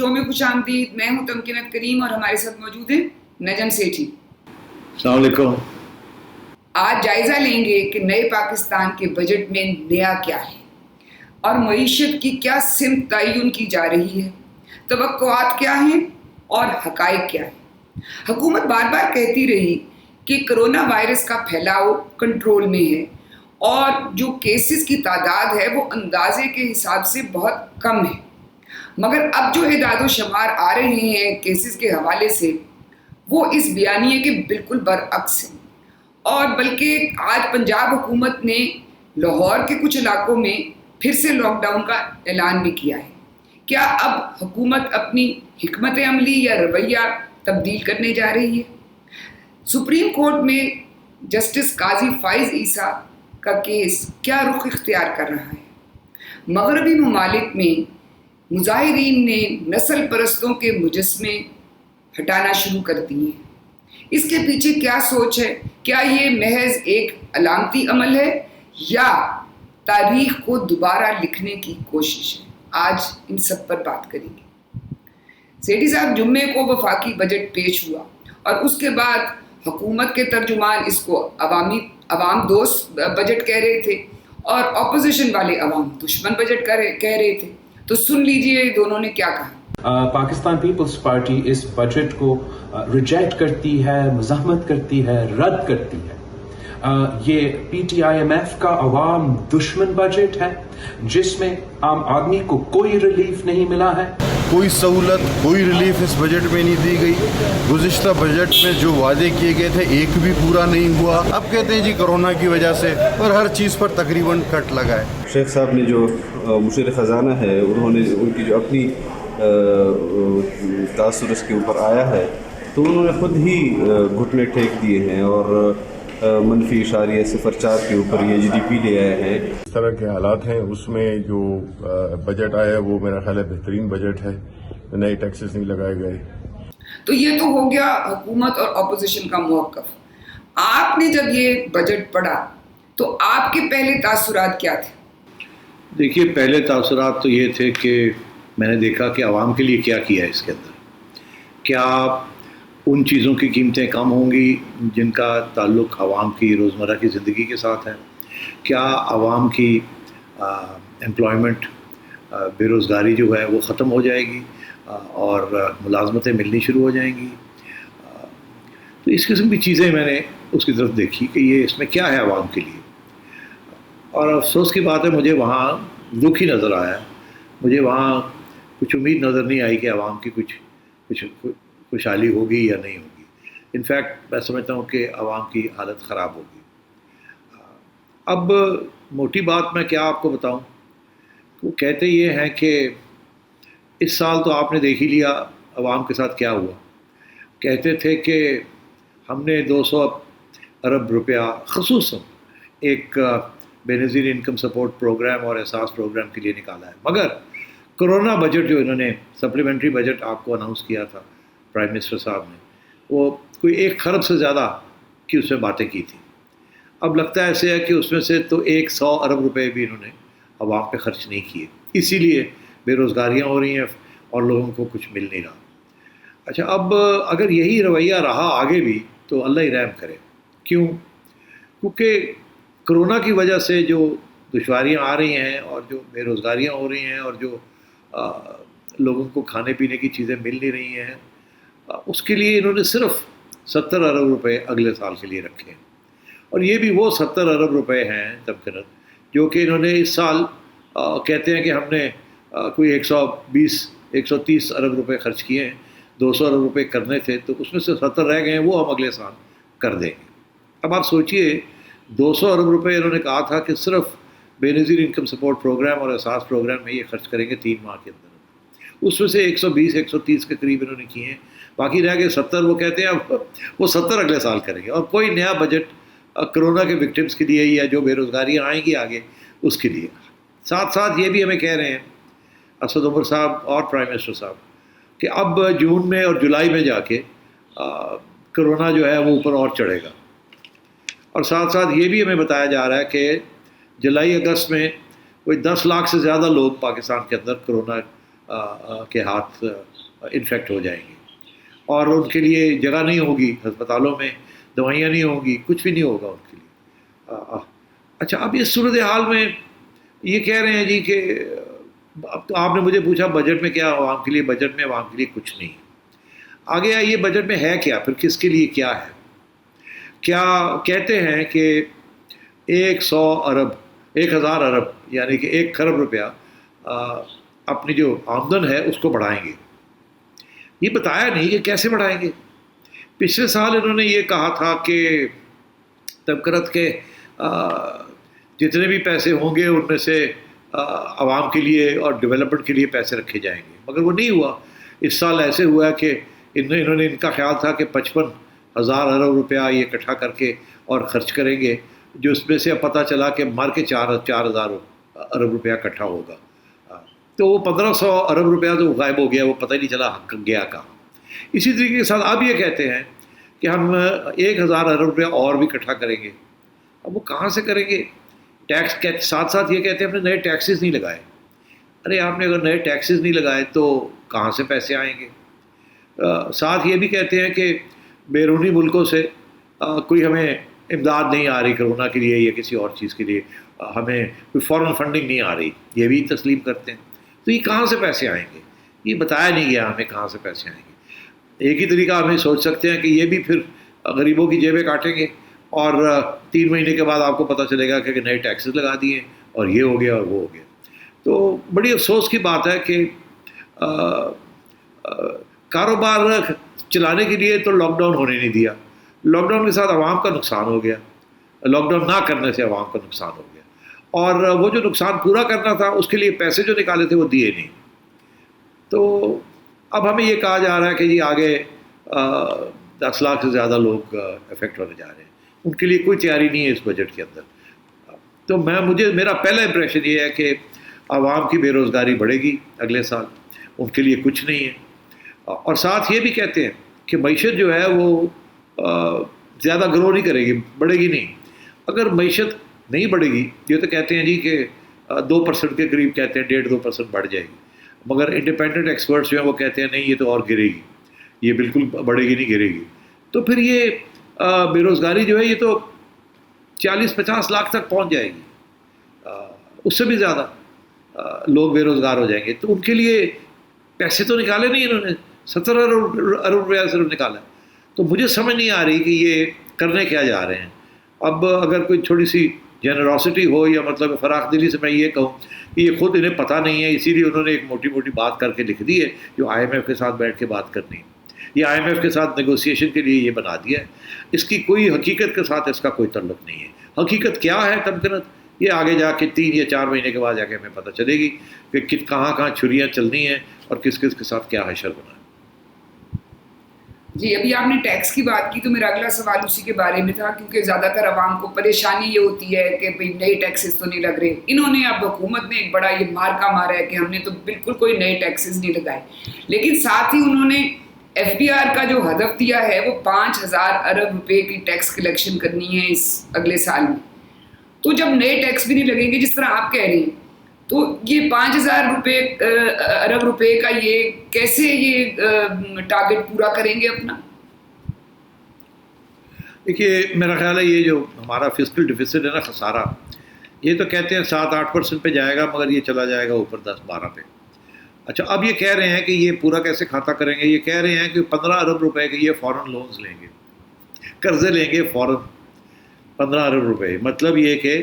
شو میں خوش آمدید. میں ہوں تمکنت کریم اور ہمارے ساتھ موجود ہیں نجم سیٹھی. السلام علیکم. آج جائزہ لیں گے کہ نئے پاکستان کے بجٹ میں نیا کیا ہے اور معیشت کی کیا سمت تعین کی جا رہی ہے، توقعات کیا ہیں اور حقائق کیا ہیں. حکومت بار بار کہتی رہی کہ کرونا وائرس کا پھیلاؤ کنٹرول میں ہے اور جو کیسز کی تعداد ہے وہ اندازے کے حساب سے بہت کم ہے، مگر اب جو اعداد و شمار آ رہے ہیں کیسز کے حوالے سے وہ اس بیانیے کے بالکل برعکس ہیں. اور بلکہ آج پنجاب حکومت نے لاہور کے کچھ علاقوں میں پھر سے لاک ڈاؤن کا اعلان بھی کیا ہے. کیا اب حکومت اپنی حکمت عملی یا رویہ تبدیل کرنے جا رہی ہے؟ سپریم کورٹ میں جسٹس قاضی فائز عیسیٰ کا کیس کیا رخ اختیار کر رہا ہے؟ مغربی ممالک میں مظاہرین نے نسل پرستوں کے مجسمے ہٹانا شروع کر دیے ہیں. اس کے پیچھے کیا سوچ ہے؟ کیا یہ محض ایک علامتی عمل ہے یا تاریخ کو دوبارہ لکھنے کی کوشش ہے؟ آج ان سب پر بات کریں گے. سیٹھی صاحب، جمعے کو وفاقی بجٹ پیش ہوا اور اس کے بعد حکومت کے ترجمان اس کو عوام دوست بجٹ کہہ رہے تھے اور اپوزیشن والے عوام دشمن بجٹ کہہ رہے تھے. تو سن لیجئے دونوں نے کیا کہا. پاکستان پیپلز پارٹی اس بجٹ کو ریجیکٹ کرتی ہے، مزاحمت کرتی ہے، رد کرتی ہے. یہ P T I M F کا عوام دشمن بجٹ ہے جس میں عام آدمی کو کوئی ریلیف نہیں ملا ہے. کوئی سہولت، کوئی ریلیف اس بجٹ میں نہیں دی گئی. گزشتہ بجٹ میں جو وعدے کیے گئے تھے ایک بھی پورا نہیں ہوا. اب کہتے ہیں جی کرونا کی وجہ سے، اور ہر چیز پر تقریباً کٹ لگا ہے. شیخ صاحب نے جو مشیر خزانہ ہے انہوں نے ان کی جو اپنی تاثر اس کے اوپر آیا ہے تو انہوں نے خود ہی گھٹنے ٹھیک دیے ہیں اور -0.04 کے اوپر یہ جی ڈی پی لے آئے ہیں. اس طرح کے حالات ہیں، اس میں جو بجٹ آیا ہے وہ میرا خیال ہے بہترین بجٹ ہے. نئے ٹیکسز نہیں لگائے گئے. تو یہ تو ہو گیا حکومت اور اپوزیشن کا موقف. آپ نے جب یہ بجٹ پڑھا تو آپ کے پہلے تاثرات کیا تھے؟ دیکھیے، پہلے تاثرات تو یہ تھے کہ میں نے دیکھا کہ عوام کے لیے کیا کیا ہے اس کے اندر. کیا ان چیزوں کی قیمتیں کم ہوں گی جن کا تعلق عوام کی روزمرہ کی زندگی کے ساتھ ہے؟ کیا عوام کی امپلائمنٹ، بے روزگاری جو ہے وہ ختم ہو جائے گی اور ملازمتیں ملنی شروع ہو جائیں گی؟ تو اس قسم کی چیزیں میں نے اس کی طرف دیکھی کہ یہ اس میں کیا ہے عوام کے لیے. اور افسوس کی بات ہے مجھے وہاں دکھ ہی نظر آیا. مجھے وہاں کچھ امید نظر نہیں آئی کہ عوام کی کچھ خوشحالی ہوگی یا نہیں ہوگی. انفیکٹ میں سمجھتا ہوں کہ عوام کی حالت خراب ہوگی. اب موٹی بات میں کیا آپ کو بتاؤں، وہ کہتے یہ ہیں کہ اس سال تو آپ نے دیکھ ہی لیا عوام کے ساتھ کیا ہوا. کہتے تھے کہ ہم نے 200 ارب روپیہ خصوصاً ایک بے نظیر انکم سپورٹ پروگرام اور احساس پروگرام کے لیے نکالا ہے، مگر کرونا بجٹ جو انہوں نے سپلیمنٹری بجٹ آپ کو اناؤنس کیا تھا پرائم منسٹر صاحب نے، وہ کوئی 1 خرب سے زیادہ کی اس میں باتیں کی تھیں. اب لگتا ہے ایسے ہے کہ اس میں سے تو 100 ارب روپے بھی انہوں نے عوام پہ خرچ نہیں کیے. اسی لیے بے روزگاریاں ہو رہی ہیں اور لوگوں کو کچھ مل نہیں رہا. اچھا، اب اگر یہی رویہ رہا آگے بھی تو اللہ ہی رحم کرے. کیوں؟ کیونکہ کرونا کی وجہ سے جو دشواریاں آ رہی ہیں اور جو بے روزگاریاں ہو رہی ہیں اور جو لوگوں کو کھانے پینے کی چیزیں مل نہیں رہی ہیں، اس کے لیے انہوں نے صرف 70 ارب روپے اگلے سال کے لیے رکھے ہیں. اور یہ بھی وہ 70 ارب روپے ہیں تبکنت جو کہ انہوں نے اس سال کہتے ہیں کہ ہم نے کوئی 130 ارب روپے خرچ کیے ہیں. 200 ارب روپے کرنے تھے تو اس میں سے 70 رہ گئے ہیں، وہ ہم اگلے سال کر دیں گے. اب آپ سوچئے 200 ارب روپے انہوں نے کہا تھا کہ صرف بے نظیر انکم سپورٹ پروگرام اور احساس پروگرام میں یہ خرچ کریں گے 3 ماہ کے اندر. اس میں سے 120-130 کے قریب انہوں نے کیے ہیں، باقی رہ گئے 70. وہ کہتے ہیں اب وہ 70 اگلے سال کریں گے. اور کوئی نیا بجٹ کرونا کے وکٹمس کے لیے یا جو بے روزگاریاں آئیں گی آگے اس کے لیے. ساتھ ساتھ یہ بھی ہمیں کہہ رہے ہیں اسد عمر صاحب اور پرائم منسٹر صاحب کہ اب جون میں اور جولائی میں جا کے کرونا جو ہے وہ اوپر اور چڑھے گا. اور ساتھ ساتھ یہ بھی ہمیں بتایا جا رہا ہے کہ جولائی اگست میں کوئی 10 لاکھ سے زیادہ لوگ پاکستان کے اندر کرونا کے ہاتھ انفیکٹ ہو جائیں گے اور ان کے لیے جگہ نہیں ہوگی ہسپتالوں میں، دوائیاں نہیں ہوں گی، کچھ بھی نہیں ہوگا ان کے لیے۔ اچھا، اب اس صورتحال میں یہ کہہ رہے ہیں جی کہ اب تو آپ نے مجھے پوچھا بجٹ میں کیا عوام کے لیے، بجٹ میں عوام کے لیے کچھ نہیں۔ آگے آئیے بجٹ میں ہے کیا، پھر کس کے لیے کیا ہے؟ کیا کہتے ہیں کہ 1000 ارب یعنی کہ 1 کھرب روپیہ اپنی جو آمدن ہے اس کو بڑھائیں گے۔ یہ بتایا نہیں کہ کیسے بڑھائیں گے۔ پچھلے سال انہوں نے یہ کہا تھا کہ تبکرت کے جتنے بھی پیسے ہوں گے ان میں سے عوام کے لیے اور ڈیولپمنٹ کے لیے پیسے رکھے جائیں گے، مگر وہ نہیں ہوا۔ اس سال ایسے ہوا ہے کہ انہوں نے ان کا خیال تھا کہ 55,000 ارب روپیہ یہ اکٹھا کر کے اور خرچ کریں گے، جو اس میں سے اب پتہ چلا کہ مر کے 4,000 ارب روپیہ اکٹھا ہوگا۔ تو وہ 1,500 ارب روپیہ تو غائب ہو گیا، وہ پتہ ہی نہیں چلا گیا کہاں۔ اسی طریقے کے ساتھ اب یہ کہتے ہیں کہ ہم 1,000 ارب روپیہ اور بھی اکٹھا کریں گے۔ اب وہ کہاں سے کریں گے؟ ٹیکس کے ساتھ ساتھ یہ کہتے ہیں ہم نے نئے ٹیکسز نہیں لگائے۔ ارے آپ نے اگر نئے ٹیکسز نہیں لگائے تو کہاں سے پیسے آئیں گے؟ ساتھ یہ بھی کہتے ہیں کہ بیرونی ملکوں سے کوئی ہمیں امداد نہیں آ رہی کرونا کے لیے یا کسی اور چیز کے لیے، ہمیں کوئی فورن فنڈنگ نہیں آ رہی، یہ بھی تسلیم کرتے ہیں۔ تو یہ کہاں سے پیسے آئیں گے؟ یہ بتایا نہیں گیا ہمیں کہاں سے پیسے آئیں گے۔ ایک ہی طریقہ ہمیں سوچ سکتے ہیں کہ یہ بھی پھر غریبوں کی جیبیں کاٹیں گے اور 3 مہینے کے بعد آپ کو پتہ چلے گا کہ نئے ٹیکسز لگا دیے اور یہ ہو گیا اور وہ ہو گیا۔ تو بڑی افسوس کی بات ہے کہ کاروبار چلانے کے لیے تو لاک ڈاؤن ہونے نہیں دیا، لاک ڈاؤن کے ساتھ عوام کا نقصان ہو گیا، لاک ڈاؤن نہ کرنے سے عوام کا نقصان ہو گیا، اور وہ جو نقصان پورا کرنا تھا اس کے لیے پیسے جو نکالے تھے وہ دیے نہیں۔ تو اب ہمیں یہ کہا جا رہا ہے کہ جی آگے 10 لاکھ سے زیادہ لوگ افیکٹ ہونے جا رہے ہیں، ان کے لیے کوئی تیاری نہیں ہے اس بجٹ کے اندر۔ تو میرا پہلا امپریشن یہ ہے کہ عوام کی بے روزگاری بڑھے گی اگلے سال، ان کے لیے کچھ نہیں ہے۔ اور ساتھ یہ بھی کہتے ہیں کہ معیشت جو ہے وہ زیادہ گرو نہیں کرے گی، بڑھے گی نہیں۔ اگر معیشت نہیں بڑھے گی، یہ تو کہتے ہیں جی کہ 2% کے قریب کہتے ہیں، 1.5-2% بڑھ جائے گی، مگر انڈیپینڈنٹ ایکسپرٹس جو ہیں وہ کہتے ہیں نہیں یہ تو اور گرے گی، یہ بالکل بڑھے گی نہیں، گرے گی۔ تو پھر یہ بے روزگاری جو ہے یہ تو 40-50 لاکھ تک پہنچ جائے گی، اس سے بھی زیادہ لوگ بے روزگار ہو جائیں گے۔ تو ان کے لیے پیسے تو نکالے نہیں انہوں نے، 70 ارب روپیہ صرف نکالا۔ تو مجھے سمجھ نہیں آ رہی کہ یہ کرنے کیا جا رہے ہیں۔ اب اگر کوئی تھوڑی سی جنراسٹی ہو یا مطلب فراخ دلی سے میں یہ کہوں کہ یہ خود انہیں پتہ نہیں ہے، اسی لیے انہوں نے ایک موٹی موٹی بات کر کے لکھ دی ہے جو IMF کے ساتھ بیٹھ کے بات کرنی ہے، یہ IMF کے ساتھ نیگوسیشن کے لیے یہ بنا دیا ہے۔ اس کی کوئی حقیقت کے ساتھ اس کا کوئی تعلق نہیں ہے۔ حقیقت کیا ہے تمکنت، یہ آگے جا کے 3 یا 4 مہینے کے بعد جا کے ہمیں پتہ چلے گی کہ کہاں کہاں چھریاں چلنی ہیں اور کس کس کے ساتھ کیا حشر بنا ہے۔ جی، ابھی آپ نے ٹیکس کی بات کی تو میرا اگلا سوال اسی کے بارے میں تھا، کیونکہ زیادہ تر عوام کو پریشانی یہ ہوتی ہے کہ بھئی نئے ٹیکسز تو نہیں لگ رہے۔ انہوں نے اب حکومت نے ایک بڑا یہ مارکا مارا ہے کہ ہم نے تو بالکل کوئی نئے ٹیکسز نہیں لگائے، لیکن ساتھ ہی انہوں نے FDR کا جو ہدف دیا ہے وہ 5,000 ارب روپے کی ٹیکس کلیکشن کرنی ہے اس اگلے سال میں۔ تو جب نئے ٹیکس بھی نہیں لگیں گے جس طرح آپ کہہ رہے ہیں، تو یہ 5,000 ارب روپے کا یہ کیسے یہ ٹارگٹ پورا کریں گے اپنا؟ دیکھیے میرا خیال ہے یہ جو ہمارا فسکل ڈیفیسٹ ہے نا، خسارہ، یہ تو کہتے ہیں 7-8% پہ جائے گا، مگر یہ چلا جائے گا اوپر 10-12 پہ۔ اچھا، اب یہ کہہ رہے ہیں کہ یہ پورا کیسے کھاتا کریں گے؟ یہ کہہ رہے ہیں کہ 15 ارب روپے کے یہ فوراً لونز لیں گے، قرضے لیں گے فوراً 15 ارب روپے، مطلب یہ کہ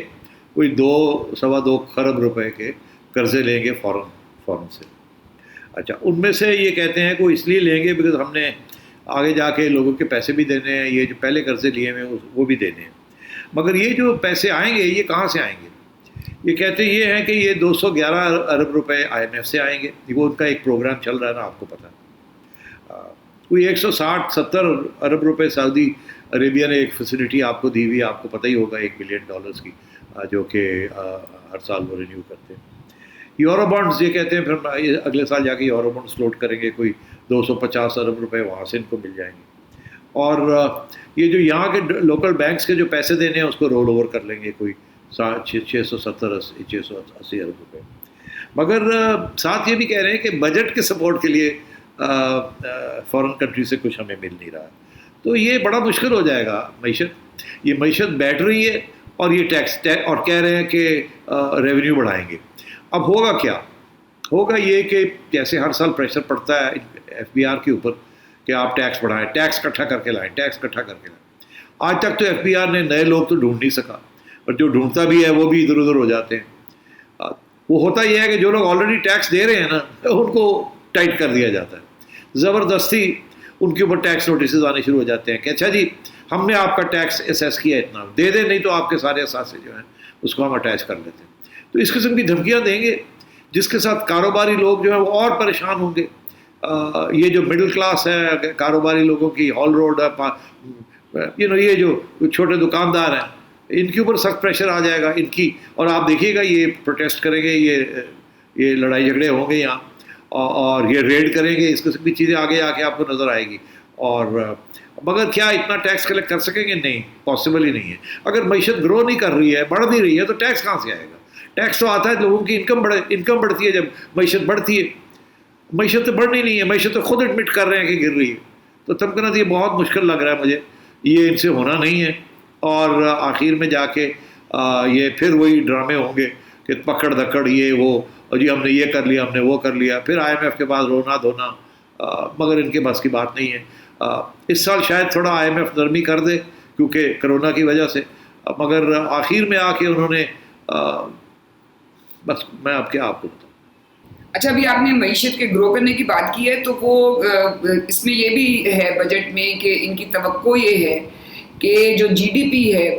کوئی 2-2.25 کھرب روپے کے قرضے لیں گے فوراً سے۔ اچھا، ان میں سے یہ کہتے ہیں کہ وہ اس لیے لیں گے بیکاز ہم نے آگے جا کے لوگوں کے پیسے بھی دینے ہیں، یہ جو پہلے قرضے لیے ہوئے وہ بھی دینے ہیں۔ مگر یہ جو پیسے آئیں گے یہ کہاں سے آئیں گے؟ یہ کہتے یہ ہیں کہ یہ 211 ارب روپے IMF سے آئیں گے، وہ ان کا ایک پروگرام چل رہا ہے نا، آپ کو پتہ ہے۔ کوئی 160-70 ارب روپے سعودی عربیہ نے ایک فیسلٹی آپ کو دی ہوئی، آپ کو پتہ ہی ہوگا $1 بلین کی، جو کہ ہر سال وہ رینیو کرتے ہیں۔ یورو بانڈز یہ کہتے ہیں پھر اگلے سال جا کے یورو بانڈز فلوٹ کریں گے، کوئی 250 ارب روپے وہاں سے ان کو مل جائیں گے، اور یہ جو یہاں کے لوکل بینکس کے جو پیسے دینے ہیں اس کو رول اوور کر لیں گے، کوئی 680 ارب روپے۔ مگر ساتھ یہ بھی کہہ رہے ہیں کہ بجٹ کے سپورٹ کے لیے فورن کنٹری سے کچھ ہمیں مل نہیں رہا. تو یہ بڑا مشکل ہو جائے گا. معیشت بیٹھ رہی ہے اور یہ ٹیکس اور کہہ رہے ہیں کہ ریونیو بڑھائیں گے. اب ہوگا کیا؟ ہوگا یہ کہ جیسے ہر سال پریشر پڑتا ہے ایف بی آر کے اوپر کہ آپ ٹیکس بڑھائیں, ٹیکس اکٹھا کر کے لائیں, ٹیکس اکٹھا کر کے لائیں. آج تک تو ایف بی آر نے نئے لوگ تو ڈھونڈ نہیں سکا, اور جو ڈھونڈتا بھی ہے وہ بھی ادھر ادھر ہو جاتے ہیں. وہ ہوتا یہ ہے کہ جو لوگ آلریڈی ٹیکس دے رہے ہیں نا, ان کو ٹائٹ کر دیا جاتا ہے. زبردستی ان کے اوپر ٹیکس نوٹسز آنے شروع ہو جاتے ہیں کہ اچھا جی ہم نے آپ کا ٹیکس اسیس کیا اتنا دے دیں, نہیں تو آپ کے سارے اثاثے جو ہیں اس کو ہم اٹیچ کر لیتے ہیں. تو اس قسم کی دھمکیاں دیں گے جس کے ساتھ کاروباری لوگ جو ہیں وہ اور پریشان ہوں گے. یہ جو مڈل کلاس ہے, کاروباری لوگوں کی ہال روڈ یہ جو چھوٹے دکاندار ہیں, ان کے اوپر سخت پریشر آ جائے گا ان کی. اور آپ دیکھیے گا یہ پروٹیسٹ کریں گے, یہ لڑائی جھگڑے ہوں گے یہاں, اور یہ ریڈ کریں گے, اس قسم کی چیزیں آگے آ کے آپ کو نظر آئے گی. اور مگر کیا اتنا ٹیکس کلیکٹ کر سکیں گے؟ نہیں, پاسبل ہی نہیں ہے. اگر معیشت گرو نہیں کر رہی ہے, بڑھ نہیں رہی ہے, تو ٹیکس کہاں سے آئے گا؟ ٹیکس تو آتا ہے لوگوں کی انکم بڑھتی ہے جب معیشت بڑھتی ہے. معیشت تو بڑھنی نہیں ہے, معیشت تو خود ایڈمٹ کر رہے ہیں کہ گر رہی ہے. تو تمکنات یہ بہت مشکل لگ رہا ہے مجھے, یہ ان سے ہونا نہیں ہے. اور آخر میں جا کے یہ پھر وہی ڈرامے ہوں گے کہ پکڑ دکڑ یہ وہ, جی ہم نے یہ کر لیا, ہم نے وہ کر لیا, پھر آئی ایم ایف کے پاس رونا دھونا. مگر ان کے بس کی بات نہیں ہے. اس سال شاید تھوڑا آئی ایم ایف نرمی کر دے کیونکہ کرونا کی وجہ سے, مگر آخر میں آ کے انہوں نے بس میں آپ کو بتاؤں. اچھا, ابھی آپ نے معیشت کے گرو کرنے کی بات کی ہے, تو وہ اس میں یہ بھی ہے بجٹ میں کہ ان کی توقع یہ ہے کہ جو جی ڈی پی ہے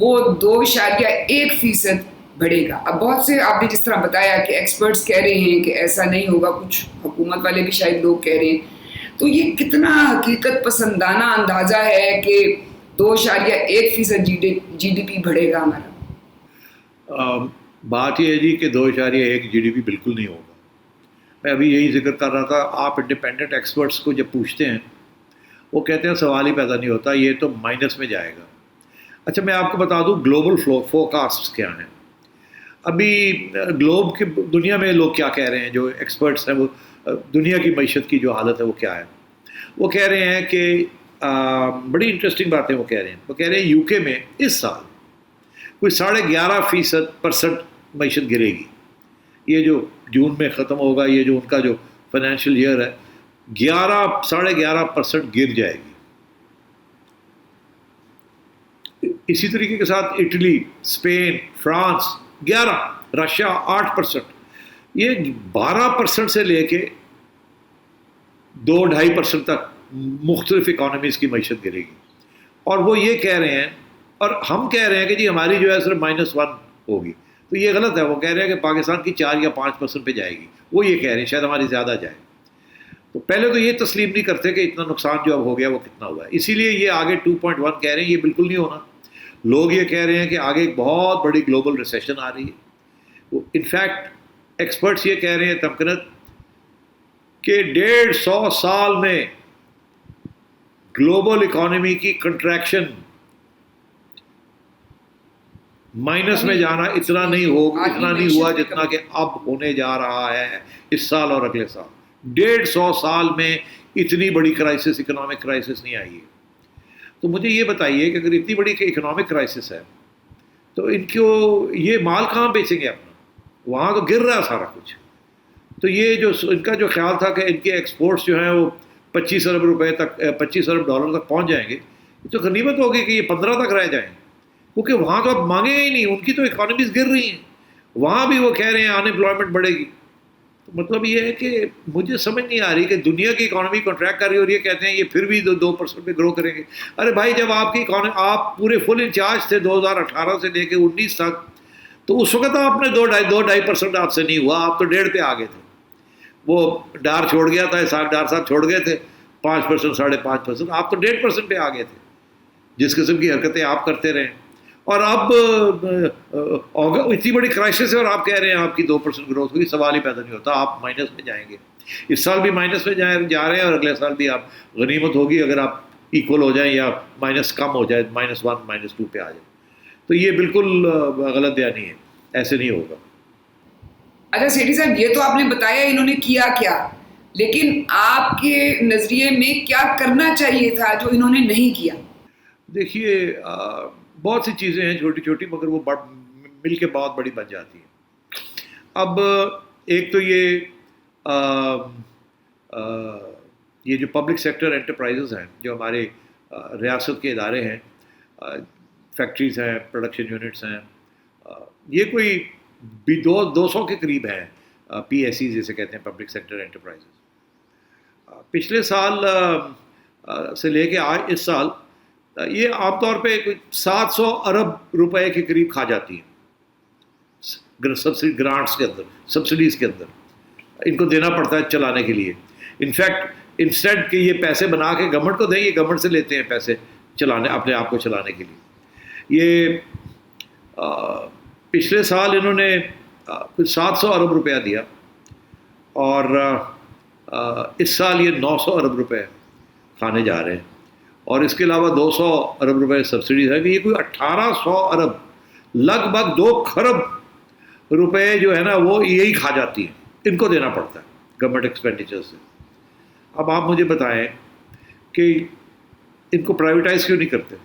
وہ 2.1% بڑھے گا. اب بہت سے آپ نے جس طرح بتایا کہ ایکسپرٹس کہہ رہے ہیں کہ ایسا نہیں ہوگا, کچھ حکومت والے بھی شاید لوگ کہہ رہے ہیں. تو یہ کتنا حقیقت پسندانہ اندازہ ہے کہ 2.1% جی ڈی پی بڑھے گا ہمارا؟ بات یہ ہے جی کہ 2.1 جی ڈی پی بالکل نہیں ہوگا. میں ابھی یہی ذکر کر رہا تھا, آپ انڈیپینڈنٹ ایکسپرٹس کو جب پوچھتے ہیں وہ کہتے ہیں سوال ہی پیدا نہیں ہوتا, یہ تو مائنس میں جائے گا. اچھا میں آپ کو بتا دوں گلوبل فورکاسٹ کیا ہیں. ابھی گلوب کی دنیا میں لوگ کیا کہہ رہے ہیں, جو ایکسپرٹس ہیں وہ دنیا کی معیشت کی جو حالت ہے وہ کیا ہے. وہ کہہ رہے ہیں کہ بڑی انٹرسٹنگ باتیں وہ کہہ رہے ہیں. وہ کہہ رہے ہیں یو کے میں اس سال کوئی 11.5% معیشت گرے گی. یہ جو جون میں ختم ہوگا, یہ جو ان کا جو فائنینشیل ایئر ہے 11.5% گر جائے گی. اسی طریقے کے ساتھ اٹلی, اسپین, فرانس 11, رشیا 8%. یہ 12% سے لے کے 2-2.5% تک مختلف اکانومیز کی معیشت گرے گی. اور وہ یہ کہہ رہے ہیں, اور ہم کہہ رہے ہیں کہ جی ہماری جو ہے صرف -1 ہوگی. تو یہ غلط ہے. وہ کہہ رہے ہیں کہ پاکستان کی 4 یا 5% پہ جائے گی. وہ یہ کہہ رہے ہیں شاید ہماری زیادہ جائے. تو پہلے تو یہ تسلیم نہیں کرتے کہ اتنا نقصان جو اب ہو گیا وہ کتنا ہوا ہے. اسی لیے یہ آگے 2.1 کہہ رہے ہیں, یہ بالکل نہیں ہونا. لوگ یہ کہہ رہے ہیں کہ آگے ایک بہت بڑی گلوبل ریسیشن آ رہی ہے. انفیکٹ ایکسپرٹس یہ کہہ رہے ہیں تمکنت کہ 150 سال میں گلوبل اکانومی کی کنٹریکشن مائنس میں جانا اتنا نہیں ہوا جتنا کہ اب ہونے جا رہا ہے اس سال اور اگلے سال. 150 سال میں اتنی بڑی کرائسس, اکنامک کرائسس نہیں آئی ہے. تو مجھے یہ بتائیے کہ اگر اتنی بڑی اکنامک کرائسس ہے تو ان کو یہ مال کہاں بیچیں گے اپنا؟ وہاں تو گر رہا ہے سارا کچھ. تو یہ جو ان کا جو خیال تھا کہ ان کے ایکسپورٹس جو ہیں وہ 25 ارب روپے تک, 25 ارب ڈالر تک پہنچ جائیں گے, تو غنیمت ہوگی کہ یہ 15 تک رہ جائیں, کیونکہ وہاں تو اب مانگیں ہی نہیں. ان کی تو اکانومیز گر رہی ہیں, وہاں بھی وہ کہہ رہے ہیں ان امپلائمنٹ بڑھے گی. تو مطلب یہ ہے کہ مجھے سمجھ نہیں آ رہی کہ دنیا کی اکانومی کنٹریکٹ کر رہی ہے اور یہ کہتے ہیں یہ پھر بھی 2% پہ گرو کریں گے. ارے بھائی جب آپ کی اکانومی, آپ پورے فل انچارج تھے 2018 سے لے کے 19 تک, تو اس وقت آپ نے 2.5% آپ سے نہیں ہوا, آپ تو 1.5 پہ آ گئے تھے. وہ ڈار چھوڑ گیا تھا, اسحاق ڈار صاحب چھوڑ گئے تھے 5%, 5.5%, آپ تو 1.5% پہ آ گئے تھے. جس قسم کی حرکتیں آپ کرتے رہے, اور اب اتنی بڑی کرائسس ہے اور آپ کہہ رہے ہیں آپ کی 2% گروتھ ہوگی. سوال ہی پیدا نہیں ہوتا. آپ مائنس میں جائیں گے. اس سال بھی مائنس میں جا رہے ہیں, اور اگلے سال بھی آپ غنیمت ہوگی اگر آپ ایکول ہو جائیں یا مائنس کم ہو جائے, -1 -2 پہ آ جائیں. تو یہ بالکل غلط بیانی ہے, ایسے نہیں ہوگا. اچھا سیٹھی صاحب, یہ تو آپ نے بتایا انہوں نے کیا کیا, لیکن آپ کے نظریے میں کیا کرنا چاہیے تھا جو انہوں نے نہیں کیا؟ دیکھیے بہت سی چیزیں ہیں چھوٹی چھوٹی مگر وہ مل کے بہت بڑی بن جاتی ہیں. اب ایک تو یہ جو پبلک سیکٹر انٹرپرائزز ہیں جو ہمارے ریاست کے ادارے ہیں، فیکٹریز ہیں، پروڈکشن یونٹس ہیں، یہ کوئی 200 کے قریب ہیں پی ایس سی جسے کہتے ہیں پبلک سیکٹر انٹرپرائزز. پچھلے سال سے لے کے آج اس سال یہ عام طور پہ 700 ارب روپے کے قریب کھا جاتی ہیں گرانٹس کے اندر، سبسڈیز کے اندر. ان کو دینا پڑتا ہے چلانے کے لیے. انفیکٹ انسٹیڈ کہ یہ پیسے بنا کے گورنمنٹ کو دیں، یہ گورنمنٹ سے لیتے ہیں پیسے چلانے، اپنے آپ کو چلانے کے لیے. یہ پچھلے سال انہوں نے کچھ 700 ارب روپیہ دیا اور اس سال یہ 900 ارب روپے کھانے جا رہے ہیں، اور اس کے علاوہ 200 ارب روپے سبسڈیز ہے. یہ کوئی 1800 ارب، لگ بھگ 2 کھرب روپے جو ہے نا وہ یہی کھا جاتی ہیں. ان کو دینا پڑتا ہے گورنمنٹ ایکسپینڈیچر سے. اب آپ مجھے بتائیں کہ ان کو پرائیویٹائز کیوں نہیں کرتے،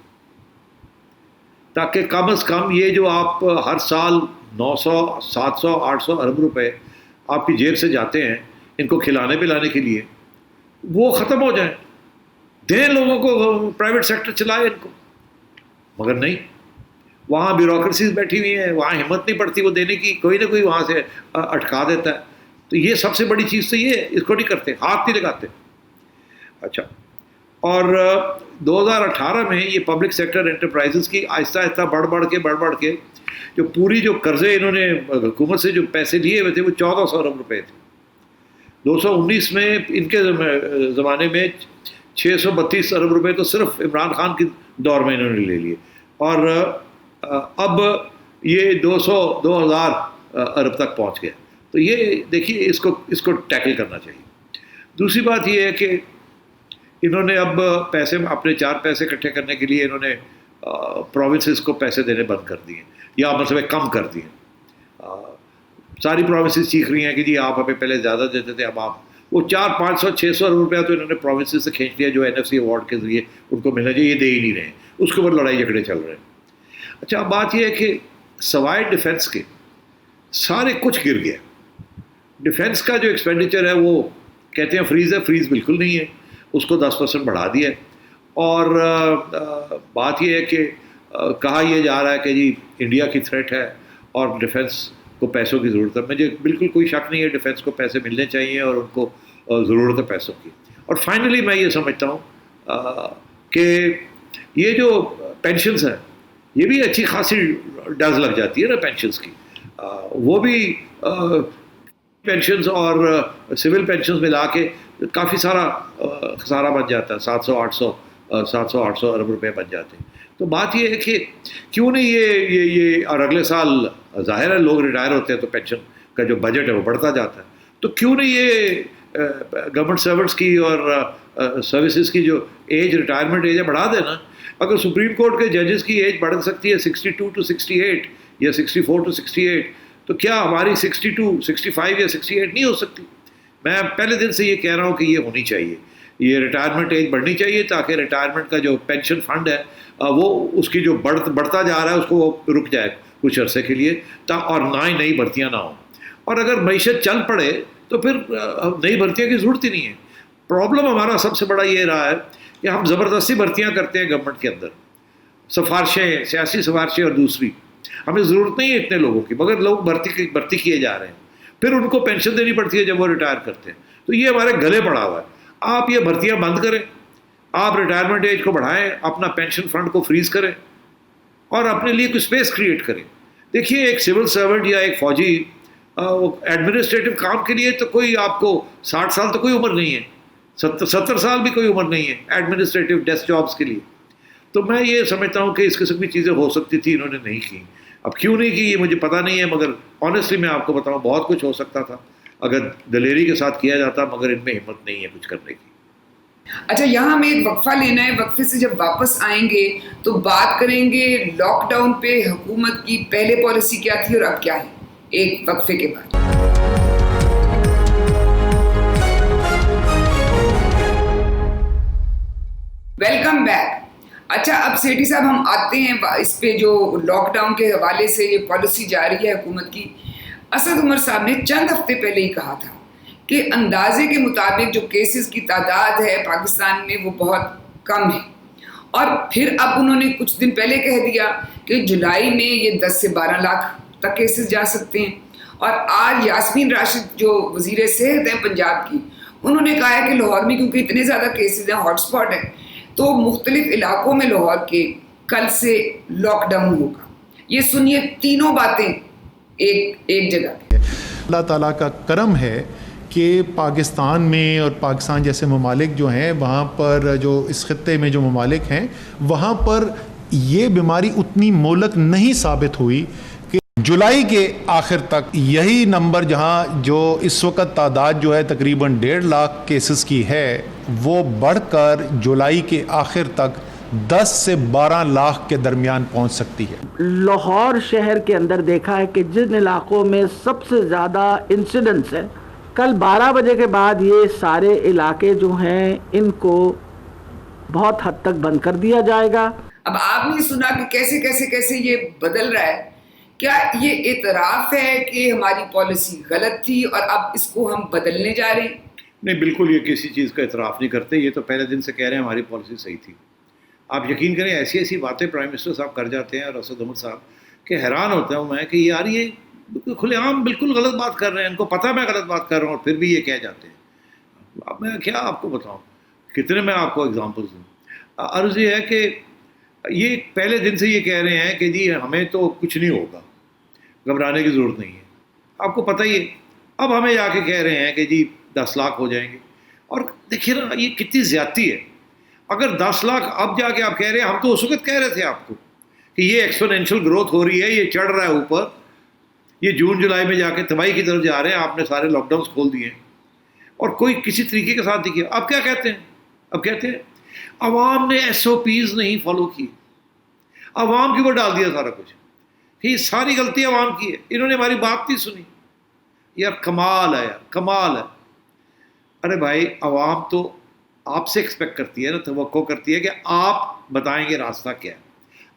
تاکہ کم از کم یہ جو آپ ہر سال 900 700 800 ارب روپے آپ کی جیب سے جاتے ہیں ان کو کھلانے پلانے کے لیے، وہ ختم ہو جائیں. دیں لوگوں کو، پرائیویٹ سیکٹر چلائے ان کو. مگر نہیں، وہاں بیوروکریسیز بیٹھی ہوئی ہیں، وہاں ہمت نہیں پڑتی وہ دینے کی، کوئی نہ کوئی وہاں سے اٹکا دیتا ہے. تو یہ سب سے بڑی چیز تو یہ ہے، اس کو نہیں کرتے، ہاتھ نہیں لگاتے. اچھا، اور 2018 میں یہ پبلک سیکٹر انٹرپرائزز کی آہستہ آہستہ بڑھ کے جو پوری جو قرضے انہوں نے حکومت سے جو پیسے لیے ہوئے تھے وہ 1400 ارب روپے تھے. 2019 میں ان کے زمانے میں 632 ارب روپے تو صرف عمران خان کے دور میں انہوں نے لے لیے، اور اب یہ 2000 ارب تک پہنچ گیا. تو یہ دیکھیے اس کو ٹیکل کرنا چاہیے. دوسری بات یہ ہے کہ انہوں نے اب پیسے اپنے 4 پیسے اکٹھے کرنے کے لیے انہوں نے پروونسز کو پیسے دینے بند کر دیے یا مطلب کم کر دیے. ساری پروونسز چیخ رہی ہیں کہ جی آپ ہمیں پہلے زیادہ دیتے تھے، اب آپ وہ 400 500 600 ارب روپیہ تو انہوں نے پروونسز سے کھینچ لیا جو NFC ایوارڈ کے ذریعے ان کو ملنا چاہیے، یہ دے ہی نہیں رہے ہیں. اس کے اوپر لڑائی جھگڑے چل رہے ہیں. اچھا، اب بات یہ ہے کہ سوائے ڈیفینس کے سارے کچھ گر گیا. ڈیفینس کا جو ایکسپینڈیچر ہے وہ کہتے ہیں فریز ہے، فریز بالکل نہیں ہے، اس کو 10% بڑھا دیا ہے. اور بات یہ ہے کہ کہا یہ جا رہا ہے کہ جی انڈیا کی تھریٹ ہے اور ڈیفینس کو پیسوں کی ضرورت ہے. مجھے بالکل کوئی شک نہیں ہے، ڈیفینس کو پیسے ملنے چاہیے اور ان کو ضرورت ہے پیسوں کی. اور فائنلی میں یہ سمجھتا ہوں کہ یہ جو پینشنز ہیں یہ بھی اچھی خاصی ڈز لگ جاتی ہے نا پینشنز کی. وہ بھی پینشنز اور سول پینشنز ملا کے کافی سارا خسارہ بن جاتا ہے، 700 800 ارب روپے بن جاتے ہیں. تو بات یہ ہے کہ کیوں نہیں یہ اور اگلے سال ظاہر ہے لوگ ریٹائر ہوتے ہیں تو پینشن کا جو بجٹ ہے وہ بڑھتا جاتا ہے. تو کیوں نہیں یہ گورنمنٹ سرونٹس کی اور سروسز کی جو ایج ریٹائرمنٹ ایج ہے بڑھا دینا. اگر سپریم کورٹ کے ججز کی ایج بڑھ سکتی ہے 62 to 68 یا 64 to 68 تو کیا ہماری 62 65 یا 68 نہیں ہو سکتی؟ میں پہلے دن سے یہ کہہ رہا ہوں کہ یہ ہونی چاہیے، یہ ریٹائرمنٹ ایج بڑھنی چاہیے تاکہ ریٹائرمنٹ کا جو پینشن فنڈ ہے وہ اس کی جو بڑھتا جا رہا ہے اس کو وہ رک جائے کچھ عرصے کے لیے، اور نہ ہی نئی بھرتیاں نہ ہوں. اور اگر معیشت چل پڑے تو پھر نئی بھرتیاں کی ضرورت ہی نہیں ہے. پرابلم ہمارا سب سے بڑا یہ رہا ہے کہ ہم زبردستی بھرتیاں کرتے ہیں گورنمنٹ کے اندر، سفارشیں، سیاسی سفارشیں، اور دوسری ہمیں ضرورت نہیں ہے اتنے لوگوں کی، مگر لوگ بھرتی کیے جا رہے ہیں. پھر ان کو پینشن دینی پڑتی ہے جب وہ ریٹائر کرتے ہیں. تو یہ ہمارے گلے پڑا ہوا ہے. آپ یہ بھرتیاں بند کریں، آپ ریٹائرمنٹ ایج کو بڑھائیں، اپنا پینشن فنڈ کو فریز کریں اور اپنے لیے کوئی اسپیس کریٹ کریں. دیکھیے ایک سول سرونٹ یا ایک فوجی ایڈمنسٹریٹو کام کے لیے تو کوئی آپ کو 60 سال تو کوئی عمر نہیں ہے، 70 سال بھی کوئی عمر نہیں ہے ایڈمنسٹریٹو ڈیسک جابس کے لیے. تو میں یہ سمجھتا ہوں کہ اس قسم کی چیزیں ہو سکتی تھی، انہوں نے نہیں کی. اب کیوں نہیں کی یہ مجھے پتہ نہیں ہے، مگر آنیسٹلی میں آپ کو بتاؤں بہت کچھ ہو سکتا تھا اگر دلیری کے ساتھ کیا جاتا، مگر ان میں ہمت نہیں ہے کچھ کرنے کی. اچھا، یہاں ہمیں ایک وقفہ لینا ہے. وقفے سے جب واپس آئیں گے تو بات کریں گے لاک ڈاؤن پہ حکومت کی پہلے پالیسی کیا تھی اور اب کیا ہے، ایک وقفے کے بعد. Welcome back. اچھا اب سیٹھی صاحب ہم آتے ہیں اس پہ جو لاک ڈاؤن کے حوالے سے یہ پالیسی جاری ہے حکومت کی. اسد عمر صاحب نے چند ہفتے پہلے ہی کہا تھا کہ اندازے کے مطابق جو کیسز کی تعداد ہے پاکستان میں وہ بہت کم ہے, اور پھر اب انہوں نے کچھ دن پہلے کہہ دیا کہ جولائی میں یہ 10 سے 12 لاکھ تک کیسز جا سکتے ہیں. اور آج یاسمین راشد جو وزیر صحت ہیں پنجاب کی, انہوں نے کہا ہے کہ لاہور میں کیونکہ اتنے زیادہ کیسز ہیں, ہاٹ اسپاٹ ہے, تو مختلف علاقوں میں لاہور کے کل سے لاک ڈاؤن ہوگا. یہ سنیے تینوں باتیں ایک جگہ پہ. اللہ تعالیٰ کا کرم ہے کہ پاکستان میں اور پاکستان جیسے ممالک جو ہیں وہاں پر, جو اس خطے میں جو ممالک ہیں وہاں پر یہ بیماری اتنی مہلک نہیں ثابت ہوئی کہ جولائی کے آخر تک یہی نمبر جہاں جو اس وقت تعداد جو ہے تقریباً 1.5 لاکھ کیسز کی ہے وہ بڑھ کر جولائی کے آخر تک 10 سے 12 لاکھ کے درمیان پہنچ سکتی ہے. لاہور شہر کے اندر دیکھا ہے کہ جن علاقوں میں سب سے زیادہ انسیڈنٹس ہیں, کل 12 بجے کے بعد یہ سارے علاقے جو ہیں ان کو بہت حد تک بند کر دیا جائے گا. اب آپ نے سنا کہ کیسے یہ بدل رہا ہے. کیا یہ اعتراف ہے کہ ہماری پالیسی غلط تھی اور اب اس کو ہم بدلنے جا رہے ہیں؟ نہیں, بالکل یہ کسی چیز کا اعتراف نہیں کرتے. یہ تو پہلے دن سے کہہ رہے ہیں ہماری پالیسی صحیح تھی. آپ یقین کریں ایسی باتیں پرائم منسٹر صاحب کر جاتے ہیں اور اسد عمر صاحب کہ حیران ہوتا ہوں میں کہ یار یہ کھلے عام بالکل غلط بات کر رہے ہیں, ان کو پتہ میں غلط بات کر رہا ہوں اور پھر بھی یہ کہہ جاتے ہیں. اب میں کیا آپ کو بتاؤں, کتنے میں آپ کو اگزامپلس دوں. عرض یہ ہے کہ یہ پہلے دن سے یہ کہہ رہے ہیں کہ جی ہمیں تو کچھ نہیں ہوگا, گھبرانے کی ضرورت نہیں ہے. آپ کو پتہ ہی ہے اب ہمیں جا کے کہہ رہے ہیں کہ جی 10 لاکھ ہو جائیں گے. اور دیکھیے نا یہ کتنی زیادتی ہے. اگر 10 لاکھ اب جا کے آپ کہہ رہے ہیں, ہم تو اس وقت کہہ رہے تھے آپ کو کہ یہ ایکسپونینشل گروتھ ہو رہی ہے, یہ چڑھ رہا ہے اوپر, یہ جون جولائی میں جا کے تباہی کی طرف جا رہے ہیں. آپ نے سارے لاک ڈاؤنس کھول دیے اور کوئی کسی طریقے کے ساتھ نہیں کیا. اب کیا کہتے ہیں, اب کہتے ہیں عوام نے SOPs نہیں فالو کی, عوام کے اوپر ڈال دیا سارا کچھ. یہ ساری غلطی عوام کی ہے, انہوں نے ہماری بات نہیں سنی. یار کمال ہے, یار کمال ہے. ارے بھائی عوام تو آپ سے ایکسپیکٹ کرتی ہے نا, توقع کرتی ہے کہ آپ بتائیں گے راستہ کیا ہے,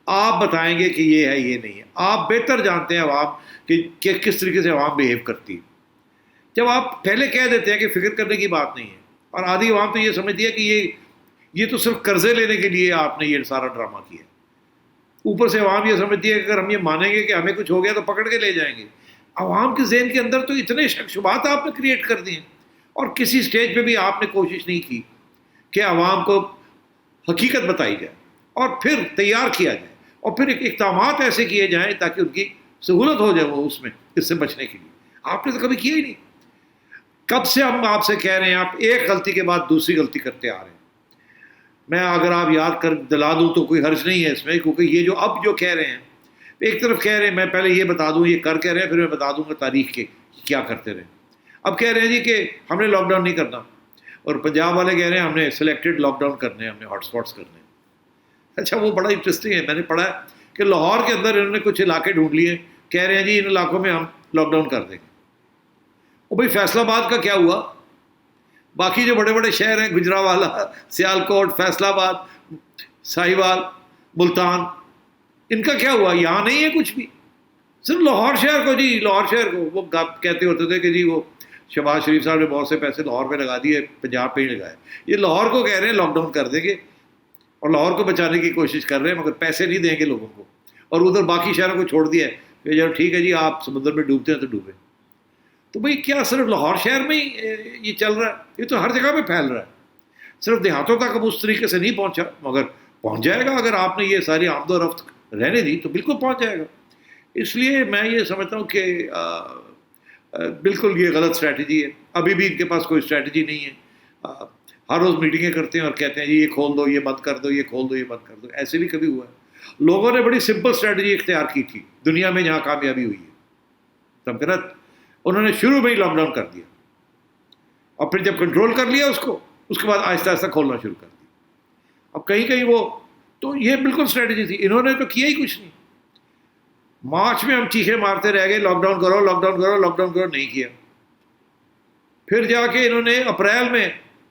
آپ بتائیں گے کہ یہ ہے یہ نہیں ہے. آپ بہتر جانتے ہیں عوام کہ کس طریقے سے عوام بیہیو کرتی ہے. جب آپ پہلے کہہ دیتے ہیں کہ فکر کرنے کی بات نہیں ہے, اور آدھی عوام تو یہ سمجھتی ہے کہ یہ تو صرف قرضے لینے کے لیے آپ نے یہ سارا ڈرامہ کیا. اوپر سے عوام یہ سمجھتی ہے کہ اگر ہم یہ مانیں گے کہ ہمیں کچھ ہو گیا تو پکڑ کے لے جائیں گے. عوام کے ذہن کے اندر تو اتنے شک شبہات آپ نے کریٹ کر دیے, اور کسی سٹیج پہ بھی آپ نے کوشش نہیں کی کہ عوام کو حقیقت بتائی جائے اور پھر تیار کیا جائے اور پھر اقدامات ایسے کیے جائیں تاکہ ان کی سہولت ہو جائے وہ اس سے بچنے کے لیے. آپ نے تو کبھی کیا ہی نہیں. کب سے ہم آپ سے کہہ رہے ہیں, آپ ایک غلطی کے بعد دوسری غلطی کرتے آ رہے ہیں. میں اگر آپ یاد کر دلا دوں تو کوئی حرج نہیں ہے اس میں, کیونکہ یہ جو اب جو کہہ رہے ہیں, ایک طرف کہہ رہے ہیں, میں پہلے یہ بتا دوں یہ کہہ رہے ہیں, پھر میں بتا دوں گا تاریخ کے کیا کرتے رہے. اب کہہ رہے ہیں جی کہ ہم نے لاک ڈاؤن نہیں کرنا, اور پنجاب والے کہہ رہے ہیں ہم نے سلیکٹڈ لاک ڈاؤن کرنے ہیں, ہم نے ہاٹ اسپاٹس کرنے ہیں. اچھا وہ بڑا انٹرسٹنگ ہے, میں نے پڑھا ہے کہ لاہور کے اندر انہوں نے کچھ علاقے ڈھونڈ لیے, کہہ رہے ہیں جی ان علاقوں میں ہم لاک ڈاؤن کر دیں گے. وہ بھائی فیصلہ آباد کا کیا ہوا, باقی جو بڑے بڑے شہر ہیں گجرانوالہ, سیالکوٹ, فیصل آباد, ساہیوال, ملتان, ان کا کیا ہوا؟ یہاں نہیں ہے کچھ بھی. صرف لاہور شہر کو, جی لاہور شہر کو وہ کہتے ہوتے تھے کہ جی وہ شہباز شریف صاحب نے بہت سے پیسے لاہور پہ لگا دیے, پنجاب پہ ہی لگائے. یہ لاہور کو کہہ رہے ہیں لاک ڈاؤن کر دیں گے اور لاہور کو بچانے کی کوشش کر رہے ہیں, مگر پیسے نہیں دیں گے لوگوں کو, اور ادھر باقی شہروں کو چھوڑ دیا ہے کہ چلو ٹھیک ہے جی آپ سمندر میں ڈوبتے ہیں تو ڈوبے. تو بھئی کیا صرف لاہور شہر میں ہی یہ چل رہا ہے؟ یہ تو ہر جگہ پہ پھیل رہا ہے. صرف دیہاتوں تک اب اس طریقے سے نہیں پہنچا, مگر پہنچ جائے گا. اگر آپ نے یہ ساری آمد و رفت رہنے دی تو بالکل پہنچ جائے گا. اس لیے میں یہ سمجھتا ہوں کہ بالکل یہ غلط اسٹریٹجی ہے. ابھی بھی ان کے پاس کوئی اسٹریٹجی نہیں ہے. ہر روز میٹنگیں کرتے ہیں اور کہتے ہیں جی یہ کھول دو, یہ بند کر دو, یہ کھول دو, یہ بند کر دو. ایسے بھی کبھی ہوا ہے. لوگوں نے بڑی سمپل اسٹریٹجی اختیار کی تھی دنیا میں جہاں کامیابی ہوئی ہے. تمکرت انہوں نے شروع میں ہی لاک ڈاؤن کر دیا, اور پھر جب کنٹرول کر لیا اس کے بعد آہستہ آہستہ کھولنا شروع کر دیا. اب کہیں وہ تو یہ بالکل اسٹریٹجی تھی. انہوں نے تو کیا ہی کچھ نہیں. مارچ میں ہم چیخے مارتے رہ گئے لاک ڈاؤن کرو, لاک ڈاؤن کرو, لاک ڈاؤن کرو, نہیں کیا. پھر جا کے انہوں نے اپریل میں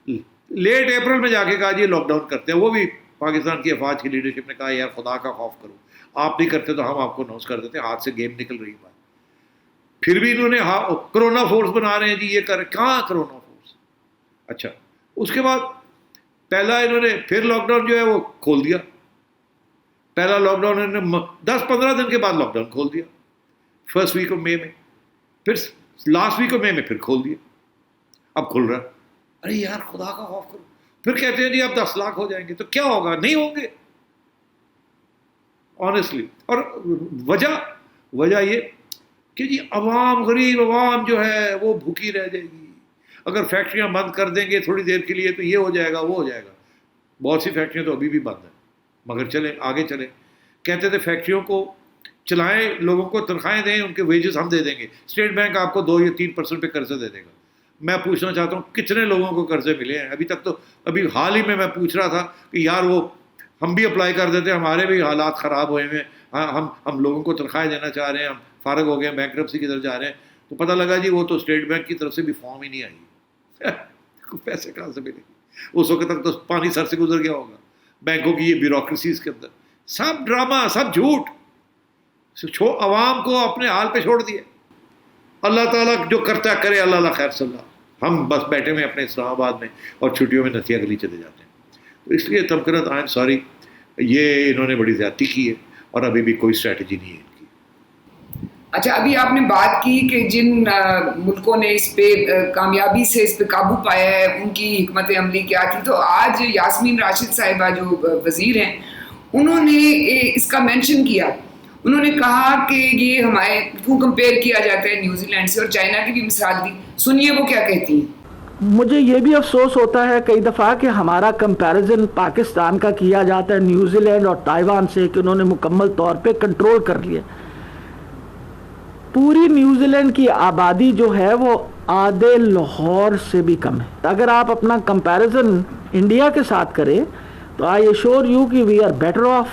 لیٹ اپریل میں جا کے کہا جی لاک ڈاؤن کرتے ہیں, وہ بھی پاکستان کی افواج کی لیڈرشپ نے کہا یار خدا کا خوف کرو, آپ نہیں کرتے تو ہم آپ کو اناؤنس کر دیتے, ہاتھ سے گیم نکل رہی بات. پھر بھی انہوں نے کرونا فورس بنا رہے ہیں جی, یہ کر کہاں کرونا فورس. اچھا اس کے بعد پہلا انہوں نے پھر لاک ڈاؤن جو ہے وہ کھول دیا. پہلا لاک ڈاؤن انہوں نے 10-15 دن کے بعد لاک ڈاؤن کھول دیا, فرسٹ ویک آف مئی میں, پھر لاسٹ ویک آف مئی میں پھر کھول دیا, اب کھل رہا. ارے یار خدا کا خوف کرو. پھر کہتے ہیں جی اب 10 لاکھ ہو جائیں گے, تو کیا ہوگا؟ نہیں ہوں گے آنیسٹلی. اور وجہ یہ کہ جی عوام, غریب عوام جو ہے وہ بھوکی رہ جائے گی. اگر فیکٹریاں بند کر دیں گے تھوڑی دیر کے لیے تو یہ ہو جائے گا, وہ ہو جائے گا. بہت سی فیکٹریاں تو ابھی بھی بند ہیں, مگر چلیں آگے چلیں. کہتے تھے فیکٹریوں کو چلائیں, لوگوں کو تنخواہیں دیں, ان کے ویجز ہم دے دیں گے, اسٹیٹ بینک آپ کو 2 یا 3% پہ قرضے دے دے گا. میں پوچھنا چاہتا ہوں کتنے لوگوں کو قرضے ملے ہیں ابھی تک؟ تو ابھی حال ہی میں پوچھ رہا تھا کہ یار وہ ہم بھی اپلائی کر دیتے, ہمارے بھی حالات خراب ہوئے ہیں, ہم لوگوں کو تنخواہیں دینا چاہ رہے ہیں, ہم فارغ ہو گئے ہیں, بینکرپسی کی طرف جا رہے ہیں. تو پتہ لگا جی وہ تو اسٹیٹ بینک کی طرف سے بھی فارم ہی نہیں آئی. پیسے کہاں سے ملے گی؟ اس وقت تک تو پانی سر سے گزر گیا ہوگا. بینکوں کی یہ بیوروکریسیز کے اندر سب ڈرامہ, سب جھوٹ, عوام کو اپنے حال پہ چھوڑ دیا. اللہ تعالیٰ جو کرتا ہے کرے, اللہ خیر صلی اللہ. ہم بس بیٹھے ہوئے اپنے اسلام آباد میں اور چھٹیوں میں نتیہ گلی چلے جاتے ہیں. تو اس لیے تمکنت آئی ایم سوری, یہ انہوں نے بڑی زیادتی کی ہے اور ابھی بھی کوئی اسٹریٹجی نہیں ہے ان کی. اچھا ابھی آپ نے بات کی کہ جن ملکوں نے اس پہ کامیابی سے اس پہ قابو پایا ہے ان کی حکمت عملی کیا تھی, تو آج یاسمین راشد صاحبہ جو وزیر ہیں انہوں نے اس کا مینشن کیا. انہوں نے کہا کہ یہ ہمارے کیوں کمپیئر کیا جاتا ہے نیوزی لینڈ سے, اور چائنا کی بھی مثال دی. سنیے وہ کیا کہتی ہیں. مجھے یہ بھی افسوس ہوتا ہے کئی دفعہ کہ ہمارا کمپیریزن پاکستان کا کیا جاتا ہے نیوزی لینڈ اور تائیوان سے کہ انہوں نے مکمل طور پہ کنٹرول کر لیا. پوری نیوزی لینڈ کی آبادی جو ہے وہ آدھے لاہور سے بھی کم ہے. اگر آپ اپنا کمپیریزن انڈیا کے ساتھ کریں تو آئی ایشور یو کہ we are better off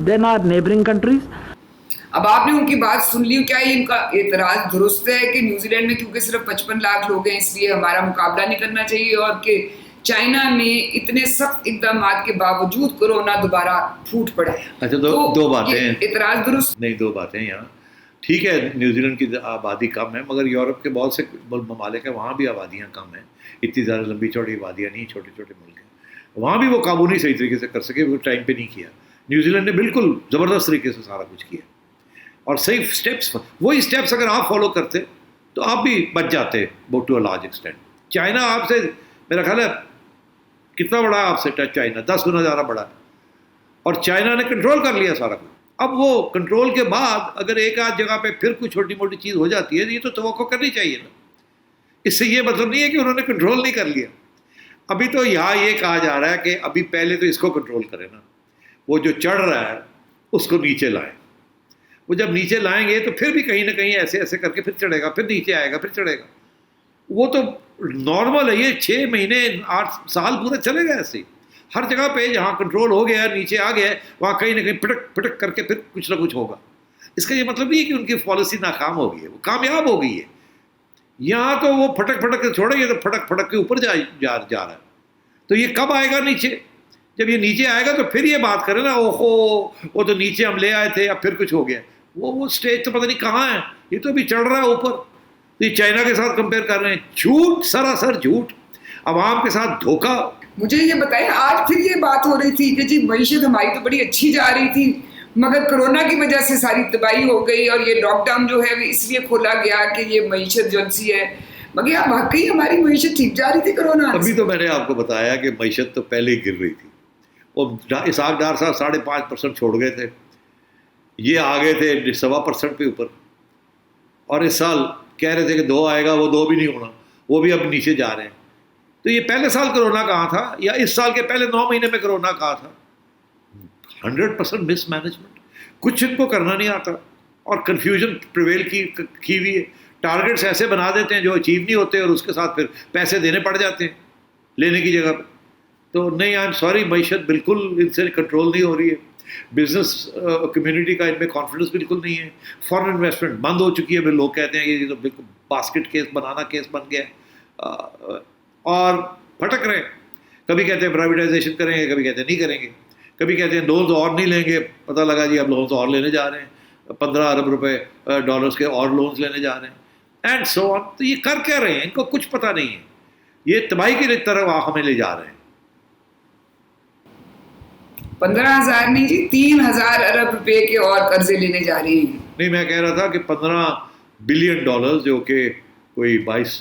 than our neighbouring countries. اب آپ نے ان کی بات سن لی, کیا یہ ان کا اعتراض درست ہے کہ نیوزی لینڈ میں کیونکہ صرف 55 لاکھ لوگ ہیں اس لیے ہمارا مقابلہ نہیں کرنا چاہیے, اور کہ چائنا میں اتنے سخت اقدامات کے باوجود کورونا دوبارہ پھوٹ پڑا ہے؟ اچھا دو باتیں ہیں. اعتراض درست نہیں, 2 باتیں یہاں. ٹھیک ہے نیوزی لینڈ کی آبادی کم ہے, مگر یورپ کے بہت سے ممالک ہیں وہاں بھی آبادیاں کم ہیں. اتنی زیادہ لمبی چوڑی آبادیاں نہیں, چھوٹے چھوٹے ملک ہیں, وہاں بھی وہ قابو نہیں صحیح طریقے سے کر سکے, وہ ٹائم پہ نہیں کیا. نیوزی لینڈ نے بالکل زبردست طریقے سے سارا کچھ کیا اور صحیح اسٹیپس, وہی اسٹیپس اگر آپ فالو کرتے تو آپ بھی بچ جاتے to a large extent. China آپ سے میرا خیال ہے کتنا بڑا ہے آپ سے ٹچ, چائنا 10 گنا زیادہ بڑا ہے, اور چائنا نے کنٹرول کر لیا سارا کچھ. اب وہ کنٹرول کے بعد اگر ایک آدھ جگہ پہ پھر کوئی چھوٹی موٹی چیز ہو جاتی ہے, یہ تو توقع کرنی چاہیے نا. اس سے یہ مطلب نہیں ہے کہ انہوں نے کنٹرول نہیں کر لیا. ابھی تو یہاں یہ کہا جا رہا ہے کہ ابھی پہلے تو اس کو کنٹرول کرے نا, وہ جو چڑھ رہا ہے اس کو نیچے لائیں. وہ جب نیچے لائیں گے تو پھر بھی کہیں نہ کہیں ایسے ایسے کر کے پھر چڑھے گا, پھر نیچے آئے گا, پھر چڑھے گا. وہ تو نارمل ہے, یہ 6 مہینے 8 سال پورے چلے گا ایسے ہی. ہر جگہ پہ جہاں کنٹرول ہو گیا, نیچے آ گیا, وہاں کہیں نہ کہیں پٹک پٹک کر کے پھر کچھ نہ کچھ ہوگا. اس کا یہ مطلب نہیں ہے کہ ان کی پالیسی ناکام ہو گئی ہے, وہ کامیاب ہو گئی ہے. یہاں تو وہ پھٹک پھٹک کے چھوڑیں گے تو پھٹک پھٹک کے اوپر جا رہا ہے. تو یہ کب آئے گا نیچے؟ جب یہ نیچے آئے گا تو پھر یہ بات کرے نا, اوہو وہ تو نیچے ہم لے آئے تھے اب پھر کچھ ہو گیا. وہ اسٹیج تو پتہ نہیں کہاں ہے, یہ تو ابھی چڑھ رہا ہے اوپر. یہ چائنا کے ساتھ کمپیئر کر رہے ہیں, جھوٹ, سراسر جھوٹ, عوام کے ساتھ دھوکہ. مجھے یہ بتائیں, آج پھر یہ بات ہو رہی تھی کہ جی معیشت ہماری تو بڑی اچھی جا رہی تھی مگر کرونا کی وجہ سے ساری تباہی ہو گئی, اور یہ لاک ڈاؤن جو ہے اس لیے کھولا گیا کہ یہ معیشت جو سی ہے, مگر آپ واقعی ہماری معیشت ٹھیک جا رہی تھی کرونا؟ ابھی تو میں نے آپ کو بتایا کہ معیشت تو پہلے ہی گر رہی تھی. اور اسحاق ڈار صاحب 5.5% چھوڑ گئے تھے, یہ آ گئے تھے 1.25% پہ اوپر, اور اس سال کہہ رہے تھے کہ 2 آئے گا, وہ 2 بھی نہیں ہونا, وہ بھی اب نیچے جا رہے ہیں. تو یہ پہلے سال کرونا کہاں تھا, یا اس سال کے پہلے 9 مہینے میں کرونا کہاں تھا؟ 100% مس مینجمنٹ. کچھ ان کو کرنا نہیں آتا اور کنفیوژن پریویل کی ہوئی ہے. ٹارگیٹس ایسے بنا دیتے ہیں جو اچیو نہیں ہوتے, اور اس کے ساتھ پھر پیسے دینے پڑ جاتے ہیں لینے کی جگہ پہ. تو نہیں, آئی ایم سوری, معیشت بالکل ان سے کنٹرول نہیں ہو رہی ہے. بزنس کمیونٹی کا ان میں کانفیڈنس بالکل نہیں ہے. فارن انویسٹمنٹ بند ہو چکی ہے. لوگ کہتے ہیں کہ یہ تو بالکل باسکٹ کیس, بنانا کیس بن گیا ہے, اور پھٹک رہے ہیں. کبھی کہتے ہیں پرائیویٹائزیشن کریں گے, کبھی کہتے ہیں نہیں کریں گے, کبھی کہتے ہیں لونز اور نہیں لیں گے، پتہ لگا جی اب لونز اور لینے جا رہے ہیں، 15 ارب روپے ڈالرز کے اور لونز لینے جا رہے ہیں اینڈ سو آن. تو یہ کر کیا رہے ہیں؟ ان کو کچھ پتہ نہیں ہے، یہ تباہی کی طرف ہمیں لے جا رہے ہیں. 15,000 نہیں جی 3,000 ارب روپے کے اور قرضے لینے جا رہے ہیں. نہیں، میں کہہ رہا تھا کہ 15 بلین ڈالرز جو کہ کوئی 22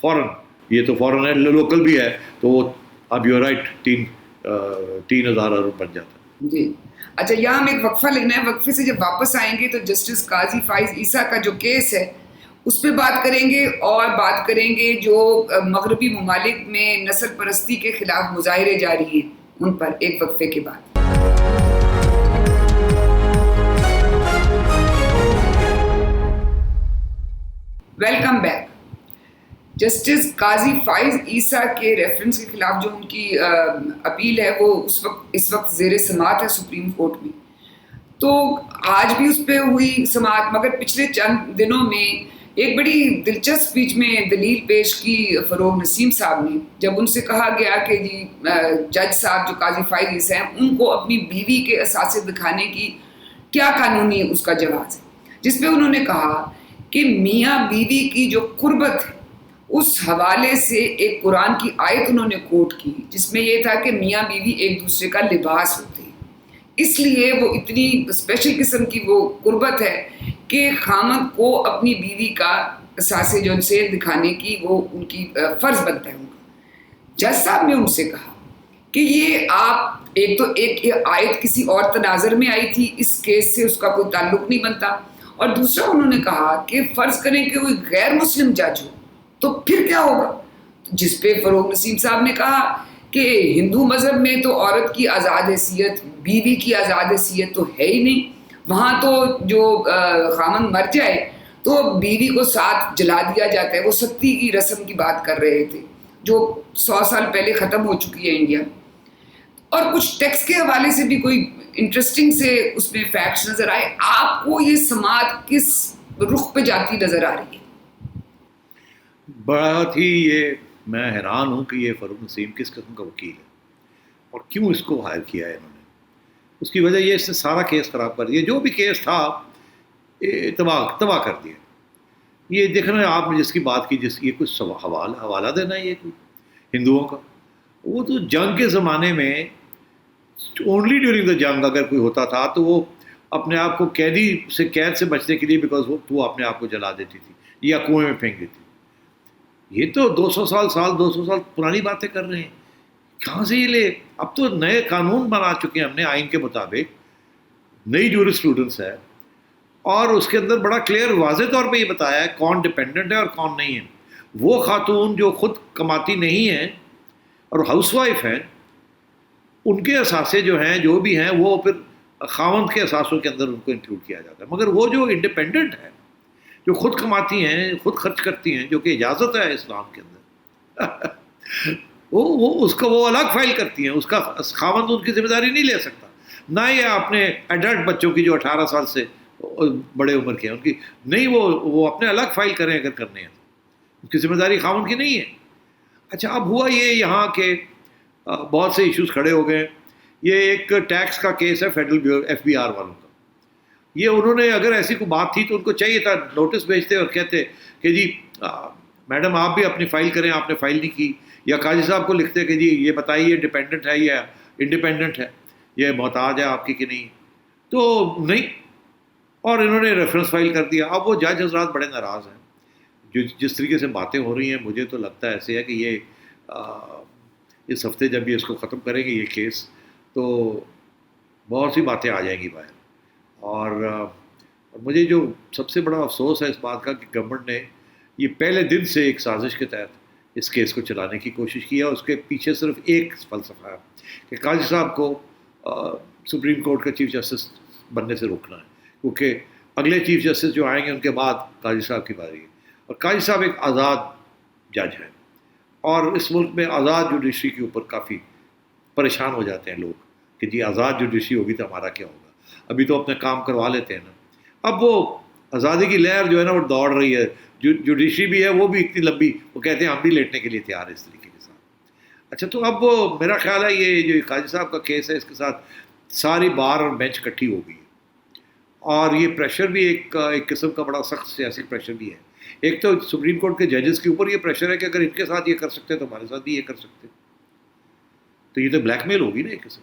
فورن، یہ تو فورن ہے، لوکل بھی ہے، تو وہ اب یو رائٹ 3,000 ارب بن جاتا ہے. جی اچھا، یہاں ہم ایک وقفہ لینا ہے. وقفے سے جب واپس آئیں گے تو جسٹس قاضی فائز عیسیٰ کا جو کیس ہے اس پہ بات کریں گے، اور بات کریں گے جو مغربی ممالک میں نسل پرستی کے خلاف مظاہرے جاری ہیں ان پر، ایک وقفے کے بعد. Welcome back. جسٹس قاضی فائز عیسیٰ کے ریفرنس کے خلاف جو ان کی اپیل ہے وہ اس وقت زیر سماعت ہے سپریم کورٹ میں. تو آج بھی اس پہ ہوئی سماعت، مگر پچھلے چند دنوں میں ایک بڑی دلچسپ بیچ میں دلیل پیش کی فروغ نسیم صاحب نے، جب ان سے کہا گیا کہ جی جج صاحب جو قاضی فائز عیسیٰ ہیں ان کو اپنی بیوی کے اثاثے دکھانے کی کیا قانونی اس کا جواز ہے، جس پہ انہوں نے کہا کہ میاں بیوی کی جو قربت ہے اس حوالے سے ایک قرآن کی آیت انہوں نے کوٹ کی جس میں یہ تھا کہ میاں بیوی ایک دوسرے کا لباس ہوتے ہیں، اس لیے وہ اتنی اسپیشل قسم کی وہ قربت ہے کہ خامد کو اپنی بیوی کا اثاثے جو ان سے دکھانے کی وہ ان کی فرض بنتا ہے ان کا. جج صاحب نے ان سے کہا کہ یہ آپ ایک آیت کسی اور تناظر میں آئی تھی، اس کیس سے اس کا کوئی تعلق نہیں بنتا، اور دوسرا انہوں نے کہا کہ فرض کریں کہ کوئی غیر مسلم جج ہو تو پھر کیا ہوگا، جس پہ فروغ نسیم صاحب نے کہا کہ ہندو مذہب میں تو عورت کی آزاد حیثیت، بیوی کی آزاد حیثیت تو ہے ہی نہیں، وہاں تو جو خامن مر جائے تو بیوی کو ساتھ جلا دیا جاتا ہے. وہ ستی کی رسم کی بات کر رہے تھے جو 100 سال پہلے ختم ہو چکی ہے انڈیا. اور کچھ ٹیکس کے حوالے سے بھی کوئی انٹرسٹنگ سے اس میں فیکٹس نظر آئے. آپ کو یہ سماعت کس رخ پہ جاتی نظر آ رہی ہے؟ بہت ہی یہ میں حیران ہوں کہ یہ فروغ نسیم کس قسم کا وکیل ہے اور کیوں اس کو ہائر کیا ہے انہوں نے. اس کی وجہ یہ اس نے سارا کیس خراب کر دیا، جو بھی کیس تھا تباہ کر دیا. یہ دیکھ رہے ہیں آپ نے جس کی بات کی، یہ کچھ حوالہ دینا ہے یہ کوئی ہندوؤں کا. وہ تو جنگ کے زمانے میں اونلی ڈیورنگ دا جنگ اگر کوئی ہوتا تھا تو وہ اپنے آپ کو قید سے بچنے کے لیے بیکاز وہ اپنے آپ کو جلا دیتی تھی یا کنویں میں پھینک دیتی. یہ تو 200 سال پرانی باتیں کر رہے ہیں. کہاں سے یہ لے؟ اب تو نئے قانون بنا چکے ہیں ہم نے آئین کے مطابق، نئی جورسپروڈنس ہے، اور اس کے اندر بڑا کلیئر واضح طور پہ یہ بتایا ہے کون ڈپینڈنٹ ہے اور کون نہیں ہے. وہ خاتون جو خود کماتی نہیں ہیں اور ہاؤس وائف ہیں، ان کے اثاثے جو ہیں جو بھی ہیں وہ پھر خاوند کے اثاثوں کے اندر ان کو انکلوڈ کیا جاتا ہے. مگر وہ جو انڈیپینڈنٹ ہے، جو خود کماتی ہیں، خود خرچ کرتی ہیں، جو کہ اجازت ہے اسلام کے اندر وہ اس کا وہ الگ فائل کرتی ہیں. اس کا خاوند ان کی ذمہ داری نہیں لے سکتا. نہ یہ اپنے ایڈلٹ بچوں کی جو 18 سال سے بڑے عمر کے ہیں ان کی نہیں، وہ اپنے الگ فائل کریں اگر کرنے ہیں، اس کی ذمہ داری خاوند کی نہیں ہے. اچھا، اب ہوا یہ یہاں کے بہت سے ایشوز کھڑے ہو گئے. یہ ایک ٹیکس کا کیس ہے فیڈرل FBR والوں کا. یہ انہوں نے اگر ایسی کوئی بات تھی تو ان کو چاہیے تھا نوٹس بھیجتے اور کہتے کہ جی میڈم آپ بھی اپنی فائل کریں، آپ نے فائل نہیں کی، یا قاضی صاحب کو لکھتے کہ جی یہ بتائیے ڈیپینڈنٹ ہے یا انڈیپینڈنٹ ہے، یہ محتاج ہے آپ کی کہ نہیں. تو نہیں، اور انہوں نے ریفرنس فائل کر دیا. اب وہ جج حضرات بڑے ناراض ہیں. جس طریقے سے باتیں ہو رہی ہیں مجھے تو لگتا ہے ایسے ہے کہ یہ اس ہفتے جب یہ اس کو ختم کریں گے یہ کیس تو بہت سی باتیں آ جائیں گی باہر. اور مجھے جو سب سے بڑا افسوس ہے اس بات کا کہ گورنمنٹ نے یہ پہلے دن سے ایک سازش کے تحت اس کیس کو چلانے کی کوشش کی ہے. اس کے پیچھے صرف ایک فلسفہ ہے کہ قاضی صاحب کو سپریم کورٹ کا چیف جسٹس بننے سے روکنا ہے، کیونکہ اگلے چیف جسٹس جو آئیں گے ان کے بعد قاضی صاحب کی باری ہے. اور قاضی صاحب ایک آزاد جج ہیں، اور اس ملک میں آزاد جوڈیشری کے اوپر کافی پریشان ہو جاتے ہیں لوگ کہ جی آزاد جوڈیشری ہوگی تو ہمارا کیا ہوگا. ابھی تو اپنے کام کروا لیتے ہیں نا. اب وہ آزادی کی لہر جو ہے نا وہ دوڑ رہی ہے. جوڈیشری بھی ہے وہ بھی اتنی لمبی، وہ کہتے ہیں ہم بھی لیٹنے کے لیے تیار ہیں اس طریقے کے ساتھ. اچھا، تو اب میرا خیال ہے یہ جو قاضی صاحب کا کیس ہے اس کے ساتھ ساری بار اور بینچ اکٹھی ہو گئی ہے، اور یہ پریشر بھی ایک قسم کا بڑا سخت سیاسی پریشر بھی ہے. ایک تو سپریم کورٹ کے ججز کے اوپر یہ پریشر ہے کہ اگر ان کے ساتھ یہ کر سکتے ہیں تو ہمارے ساتھ بھی یہ کر سکتے ہیں، تو یہ تو بلیک میل ہوگی نا ایک قسم.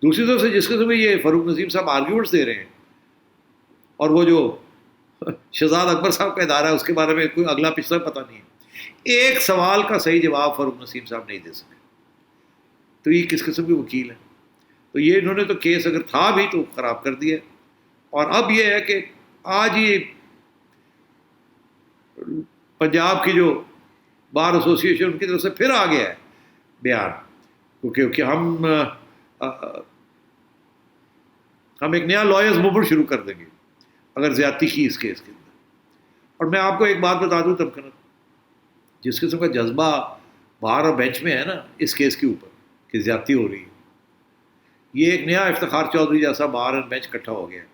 دوسری طرف سے جس قسم میں یہ فاروق نسیم صاحب آرگیومنٹس دے رہے ہیں، اور وہ جو شہزاد اکبر صاحب کا ادارہ ہے اس کے بارے میں کوئی اگلا پچھلا پتہ نہیں ہے، ایک سوال کا صحیح جواب فاروق نسیم صاحب نہیں دے سکے، تو یہ کس قسم کے وکیل ہیں؟ تو یہ انہوں نے تو کیس اگر تھا بھی تو خراب کر دیا. اور اب یہ ہے کہ آج یہ پنجاب کی جو بار ایسوسی ایشن ان کی طرف سے پھر آ گیا ہے بیان، کیونکہ ہم ایک نیا لائرز موومنٹ شروع کر دیں گے اگر زیادتی کی اس کیس کے اندر. اور میں آپ کو ایک بات بتا دوں تمکنت، جس قسم کا جذبہ بار اور بینچ میں ہے نا اس کیس کے اوپر کہ زیادتی ہو رہی ہے، یہ ایک نیا افتخار چودھری جیسا بار اور بینچ اکٹھا ہو گیا ہے.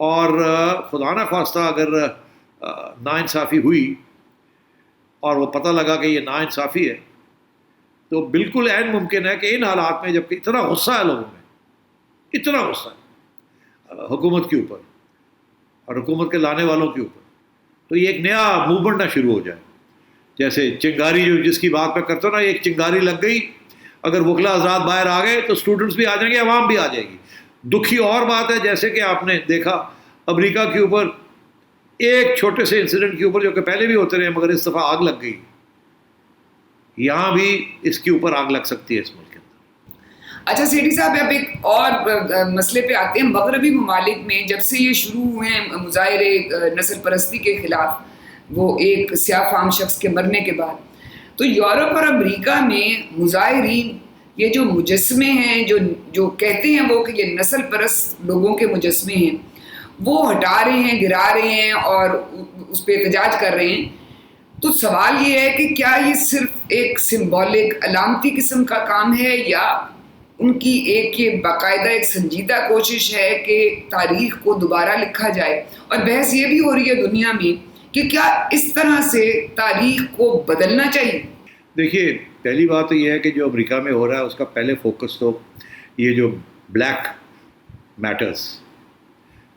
اور خدا نہ خواستہ اگر ناانصافی ہوئی اور وہ پتہ لگا کہ یہ ناانصافی ہے، تو بالکل عین ممکن ہے کہ ان حالات میں جب کہ اتنا غصہ ہے لوگوں میں، اتنا غصہ ہے حکومت کے اوپر اور حکومت کے لانے والوں کے اوپر، تو یہ ایک نیا موومنٹ نہ شروع ہو جائے. جیسے چنگاری جو جس کی بات میں کرتا ہوں نا، ایک چنگاری لگ گئی، اگر وکلا حضرات باہر آ گئے تو اسٹوڈنٹس بھی آ جائیں گے، عوام بھی آ جائے گی. دکھی اور بات ہے جیسے کہ آپ نے دیکھا امریکہ کے اوپر ایک چھوٹے سے انسیڈنٹ کے اوپر جو کہ پہلے بھی ہوتے رہے مگر اس دفعہ آگ لگ گئی، یہاں بھی اس کے اوپر آگ لگ سکتی ہے اس ملک کے اندر. اچھا سیٹھی صاحب، اب ایک اور مسئلے پہ آتے ہیں. مغربی ممالک میں جب سے یہ شروع ہوئے ہیں مظاہرے نسل پرستی کے خلاف، وہ ایک سیاہ فام شخص کے مرنے کے بعد، تو یورپ اور امریکہ میں مظاہرین یہ جو مجسمے ہیں جو کہتے ہیں وہ کہ یہ نسل پرست لوگوں کے مجسمے ہیں، وہ ہٹا رہے ہیں، گرا رہے ہیں اور اس پہ احتجاج کر رہے ہیں. تو سوال یہ ہے کہ کیا یہ صرف ایک سمبولک علامتی قسم کا کام ہے، یا ان کی ایک یہ باقاعدہ ایک سنجیدہ کوشش ہے کہ تاریخ کو دوبارہ لکھا جائے؟ اور بحث یہ بھی ہو رہی ہے دنیا میں کہ کیا اس طرح سے تاریخ کو بدلنا چاہیے؟ دیکھیے، پہلی بات تو یہ ہے کہ جو امریکہ میں ہو رہا ہے اس کا پہلے فوکس تو یہ جو بلیک میٹرز،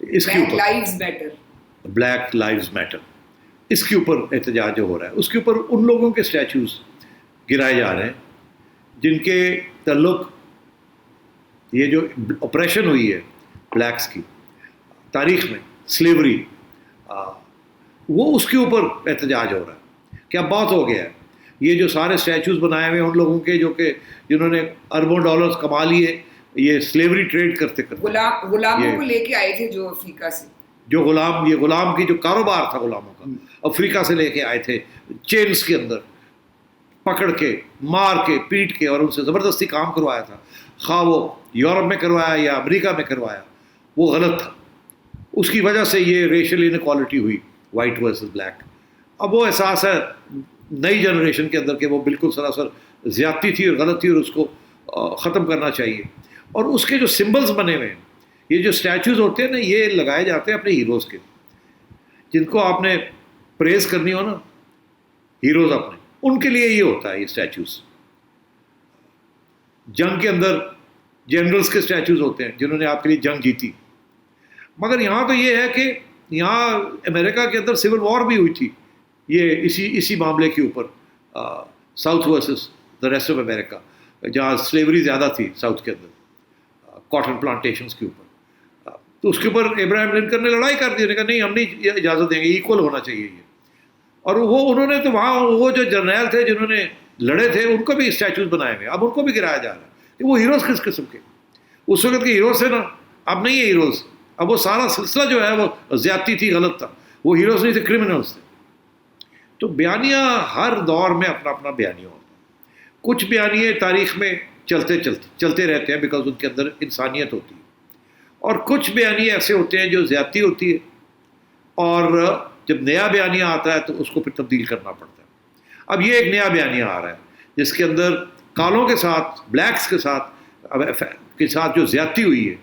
اس کے اوپر بلیک لائیوز میٹر، اس کے اوپر احتجاج جو ہو رہا ہے، اس کے اوپر ان لوگوں کے اسٹیچوز گرائے جا رہے ہیں جن کے تعلق یہ جو اپریشن ہوئی ہے بلیکس کی تاریخ میں، سلیوری، وہ اس کے اوپر احتجاج ہو رہا ہے کہ اب بہت ہو گیا ہے. یہ جو سارے اسٹیچوز بنائے ہوئے ان لوگوں کے جنہوں نے اربوں ڈالرز کما لیے یہ سلیوری ٹریڈ کرتے غلاموں کو لے کے آئے تھے جو افریقہ سے، جو غلام کی جو کاروبار تھا غلاموں کا، افریقہ سے لے کے آئے تھے چینز کے اندر پکڑ کے، مار کے، پیٹ کے، اور ان سے زبردستی کام کروایا تھا، خواہ وہ یورپ میں کروایا یا امریکہ میں کروایا، وہ غلط تھا. اس کی وجہ سے یہ ریشل انیکوالٹی ہوئی، وائٹ ورسز بلیک. اب وہ احساس ہے نئی جنریشن کے اندر کہ وہ بالکل سراسر زیادتی تھی اور غلط تھی اور اس کو ختم کرنا چاہیے. اور اس کے جو سمبلز بنے ہوئے ہیں، یہ جو اسٹیچوز ہوتے ہیں نا، یہ لگائے جاتے ہیں اپنے ہیروز کے، جن کو آپ نے پریز کرنی ہو نا، ہیروز اپنے، ان کے لیے یہ ہوتا ہے یہ اسٹیچوز. جنگ کے اندر جنرلز کے اسٹیچوز ہوتے ہیں جنہوں نے آپ کے لیے جنگ جیتی. مگر یہاں تو یہ ہے کہ یہاں امریکہ کے اندر سول وار بھی ہوئی تھی، یہ اسی معاملے کے اوپر، south versus the rest of America, جہاں سلیوری زیادہ تھی ساؤتھ کے اندر، کاٹن پلانٹیشنز کے اوپر. تو اس کے اوپر ابراہیم لنکن نے لڑائی کر دی، انہوں نے کہا نہیں ہم نہیں اجازت دیں گے، ایکول ہونا چاہیے یہ. اور انہوں نے تو وہاں وہ جو جرنیل تھے جنہوں نے لڑے تھے ان کو بھی اسٹیچوز بنائے ہوئے، اب ان کو بھی گرایا جا رہا ہے کہ وہ ہیروز کس قسم کے، اس وقت کے ہیروز تھے نا، اب نہیں ہے ہیروز. اب وہ سارا سلسلہ جو ہے وہ زیادتی تھی، غلط تھا، وہ ہیروز نہیں تھے، کرمنلز تھے. تو بیانیہ ہر دور میں اپنا اپنا بیانیہ ہوتا ہے. کچھ بیانیے تاریخ میں چلتے رہتے ہیں بیکاز ان کے اندر انسانیت ہوتی ہے، اور کچھ بیانیے ایسے ہوتے ہیں جو زیادتی ہوتی ہے، اور جب نیا بیانیہ آتا ہے تو اس کو پھر تبدیل کرنا پڑتا ہے. اب یہ ایک نیا بیانیہ آ رہا ہے جس کے اندر کالوں کے ساتھ، بلیکس کے ساتھ جو زیادتی ہوئی ہے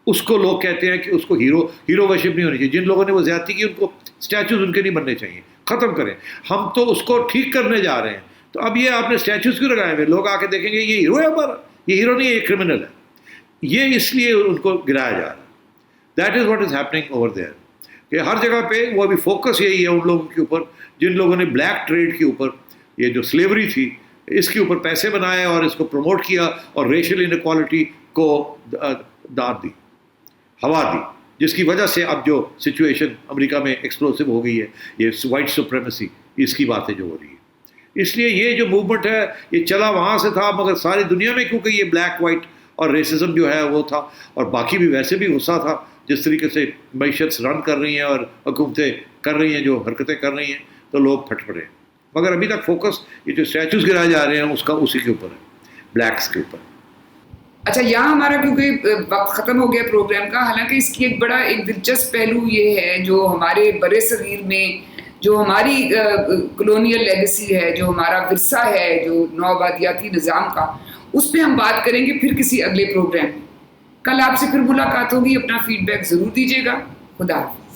اس کو لوگ کہتے ہیں کہ اس کو ہیرو ورشپ نہیں ہونی چاہیے. جن لوگوں نے وہ زیادتی کی ان کو اسٹیچوز ان کے نہیں بننے چاہیے، ختم کریں. ہم تو اس کو ٹھیک کرنے جا رہے ہیں. تو اب یہ آپ نے اسٹیچوز کیوں لگائے ہوئے؟ لوگ آ کے دیکھیں گے یہ ہیرو ہے ہمارا، یہ ہیرو نہیں ہے، یہ کرمنل ہے. یہ اس لیے ان کو گرایا جا رہا ہے. That is what is happening over there کہ ہر جگہ پہ وہ ابھی فوکس یہی ہے ان لوگوں کے اوپر جن لوگوں نے بلیک ٹریڈ کے اوپر, یہ جو سلیوری تھی اس کے اوپر پیسے بنائے اور اس کو پروموٹ کیا اور ریشل انیکوالٹی کو دار دی, ہوا دی, جس کی وجہ سے اب جو سچویشن امریکہ میں ایکسپلوسو ہو گئی ہے, یہ وائٹ سپریمیسی, اس کی باتیں جو ہو رہی ہیں. اس لیے یہ جو موومنٹ ہے یہ چلا وہاں سے تھا, مگر ساری دنیا میں کیونکہ یہ بلیک وائٹ اور ریسزم جو ہے وہ تھا, اور باقی بھی ویسے بھی غصہ تھا جس طریقے سے معیشت رن کر رہی ہیں اور حکومتیں کر رہی ہیں جو حرکتیں کر رہی ہیں, تو لوگ پھٹ پڑے. مگر ابھی تک فوکس یہ جو اسٹیچوز گرائے جا رہے ہیں اس کا اسی کے اوپر ہے, بلیکس کے اوپر. اچھا, یہاں ہمارا کیونکہ وقت ختم ہو گیا پروگرام کا, حالانکہ اس کی ایک دلچسپ پہلو یہ ہے جو ہمارے بر صغیر میں جو ہماری کلونیل لیگیسی ہے, جو ہمارا ورثہ ہے, جو نوآبادیاتی نظام کا, اس پہ ہم بات کریں گے پھر کسی اگلے پروگرام میں. کل آپ سے پھر ملاقات ہوگی. اپنا فیڈ بیک ضرور دیجیے گا. خدا حافظ.